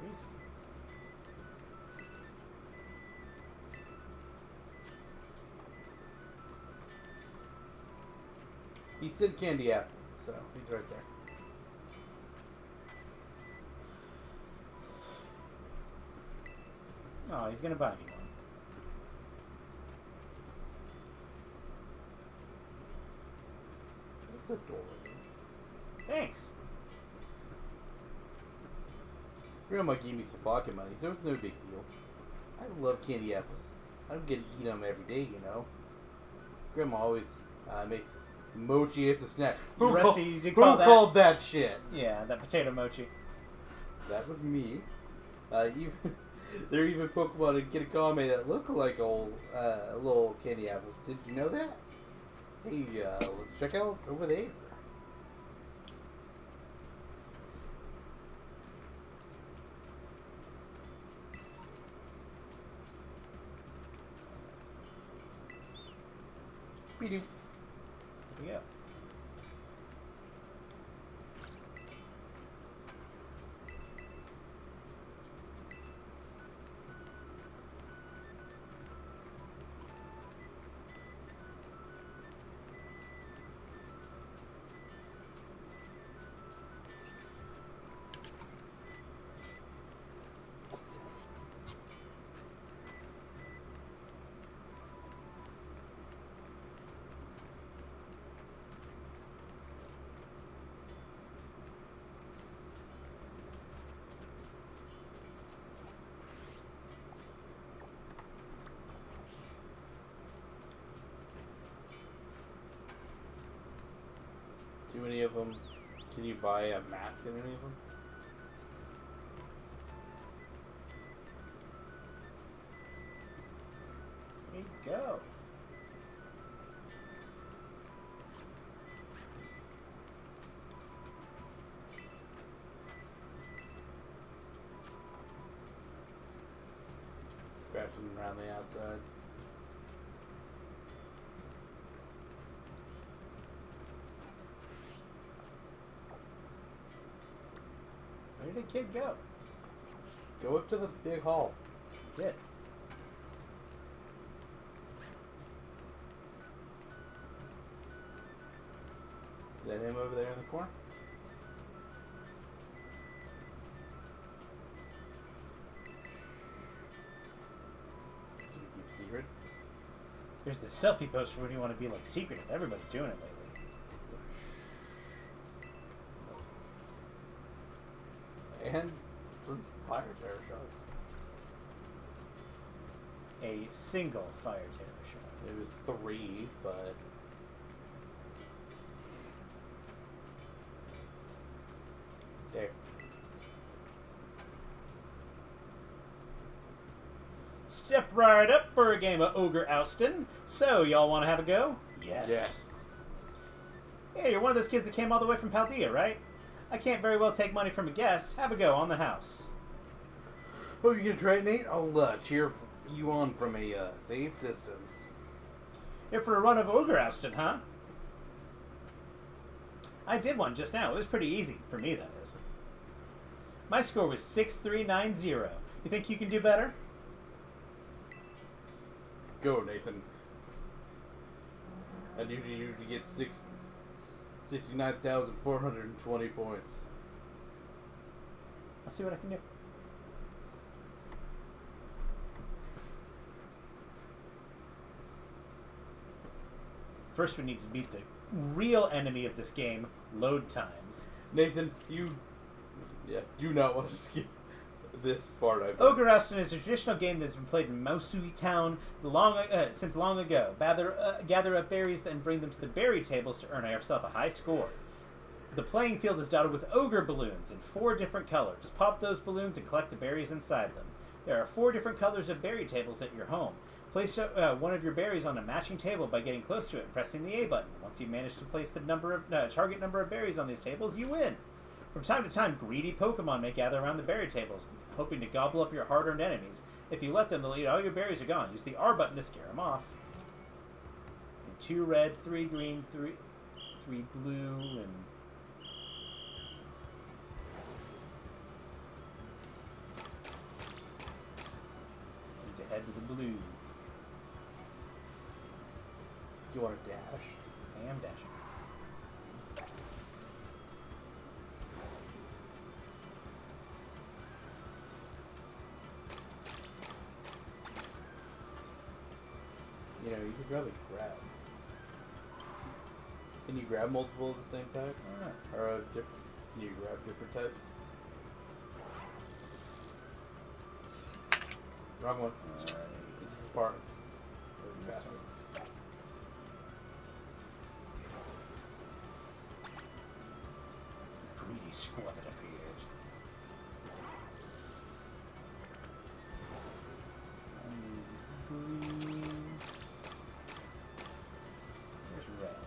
Where is he? He said candy apple, so he's right there. Oh, he's gonna buy me one. That's adorable. Thanks. Grandma gave me some pocket money, so it's no big deal. I love candy apples. I don't get to eat them every day, you know. Grandma always makes mochi as a snack. Who, Rusty, you did call that? Called that shit? Yeah, that potato mochi. That was me. Even there are even Pokemon in Kitakami that look like old little candy apples. Did you know that? Hey, let's check out over there. Here we go. Too many of them. Can you buy a mask in any of them? There you go. Crashing around the outside. Where did the kid go? Go up to the big hall. He did. Is that him over there in the corner? Should we keep a secret? There's the selfie poster when you want to be like secretive. Everybody's doing it lately. And some fire terror shots. A single fire terror shot. It was 3, but there. Step right up for a game of Ogre Oustin. So, y'all want to have a go? Yes. Yes. Hey, you're one of those kids that came all the way from Paldea, right? I can't very well take money from a guest. Have a go on the house. Oh, you gonna try it, Nate? I'll cheer you on from a safe distance. Here for a run of Ogre Oustin, huh? I did one just now. It was pretty easy. For me, that is. My score was 6390. You think you can do better? Go, Nathan. I need you to get 69,420 points. I'll see what I can do. First, we need to beat the real enemy of this game, load times. Nathan, you do not want to skip this part. Ogre Oustin is a traditional game that's been played in Mausui Town since long ago. Gather up berries and bring them to the berry tables to earn yourself a high score. The playing field is dotted with ogre balloons in 4 different colors. Pop those balloons and collect the berries inside them. There are 4 different colors of berry tables at your home. Place one of your berries on a matching table by getting close to it and pressing the A button. Once you manage to place the target number of berries on these tables, you win. From time to time, greedy Pokemon may gather around the berry tables, hoping to gobble up your hard-earned enemies. If you let them, they'll eat all your berries are gone. Use the R button to scare them off. And 2 red, 3 green, 3 blue, and... need to head to the blue. You want to dash? I am dashing. You know, you could probably grab. Can you grab multiple of the same type? Or different? Can you grab different types? Wrong one. This is far. This one. Greedy squad that appeared. Green. There's red.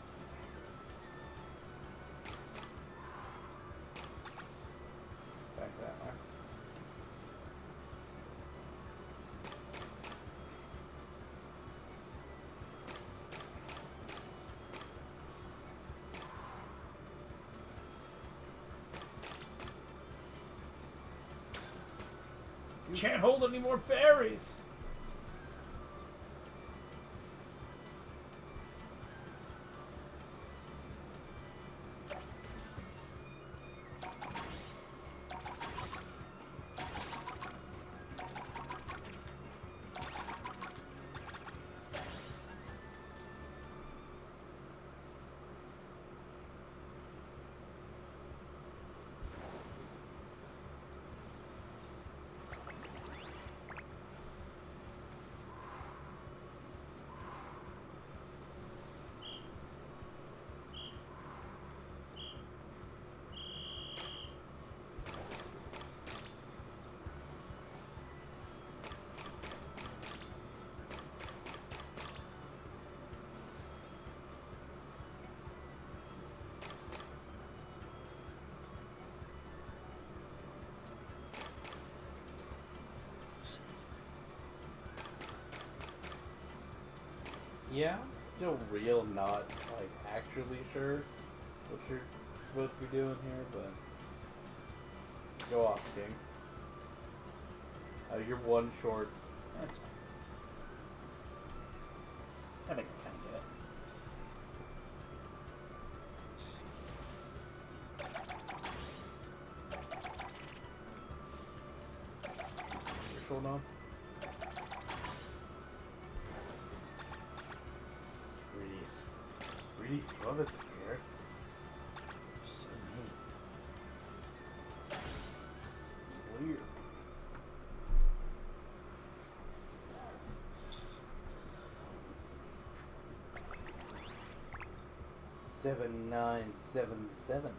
Back that way. Can't hold any more berries. Yeah, I'm still real not, like, actually sure what you're supposed to be doing here, but... Go off, King. You're one short. That's fine. I think I kind of get it. You're short on? Greedy scrubbers here. So many. Weird. $7,977.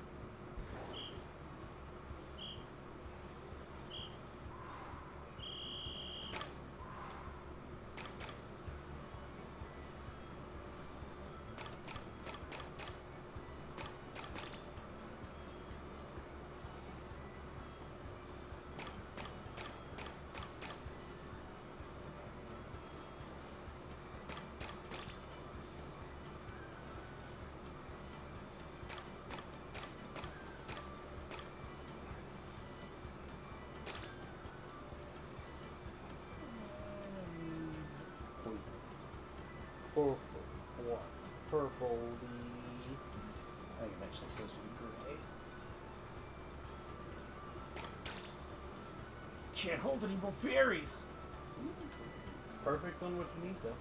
Purple. I think eventually it's supposed to be gray. Can't hold any more berries. Perfect on what you need, though.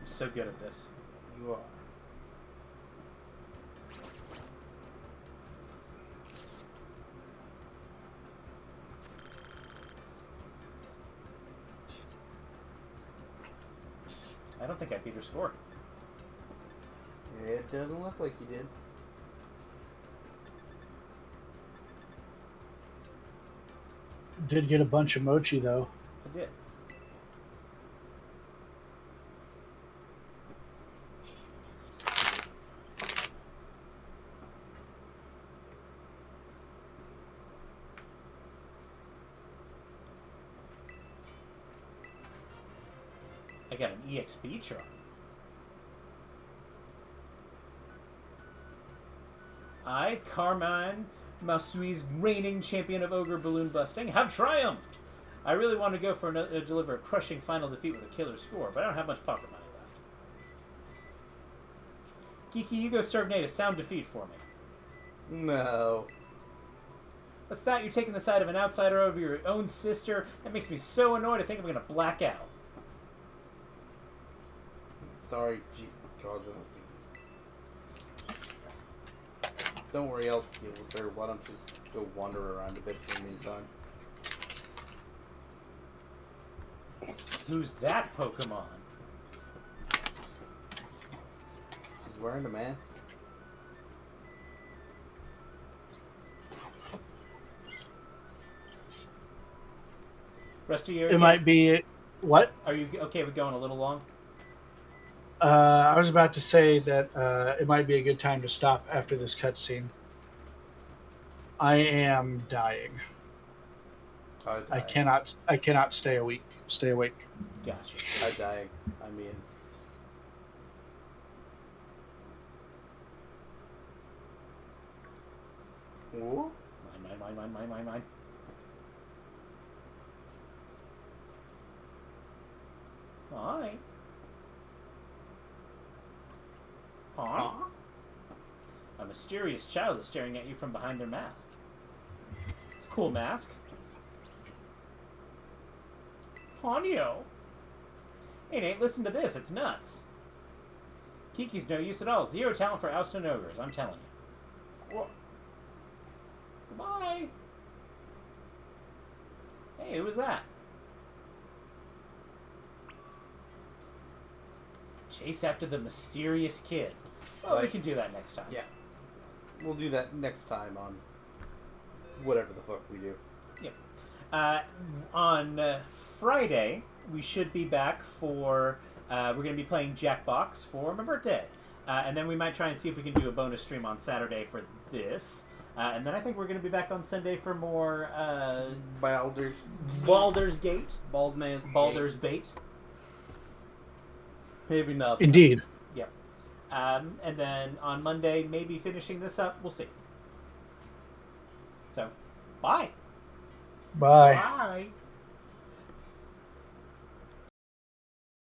I'm so good at this. You are. I don't think I beat her score. It doesn't look like you did. Did get a bunch of mochi though. I did. I got an EXP charm. I, Carmine Masui's reigning champion of ogre balloon busting, have triumphed. I really want to go for deliver a crushing final defeat with a killer score, but I don't have much pocket money left. Geeky, you go serve Nate a sound defeat for me. No. What's that? You're taking the side of an outsider over your own sister? That makes me so annoyed I think I'm going to black out. Sorry, God. Don't worry, I'll deal with her. Why don't you go wander around a bit for the meantime? Who's that Pokemon? He's wearing a mask. Rest of your... It might be what? Are you okay with going a little long? I was about to say that it might be a good time to stop after this cutscene. I am dying. I cannot stay awake. Gotcha. I'm dying. I mean, whoa. Mine. Hi. Huh? A mysterious child is staring at you from behind their mask. It's a cool mask. Ponyo. Hey Nate, listen to this. It's nuts. Kiki's no use at all. Zero talent for ousting ogres, I'm telling you. Whoa. Goodbye. Hey, who was that? Chase after the mysterious kid. Well, we can do that next time. Yeah. We'll do that next time on whatever the fuck we do. Yep. On Friday, we should be back for. We're going to be playing Jackbox for my birthday. And then we might try and see if we can do a bonus stream on Saturday for this. And then I think we're going to be back on Sunday for more Baldur's Gate. Baldur's Bait. Maybe not. Indeed. Yep. And then on Monday, maybe finishing this up. We'll see. So, bye. Bye. Bye.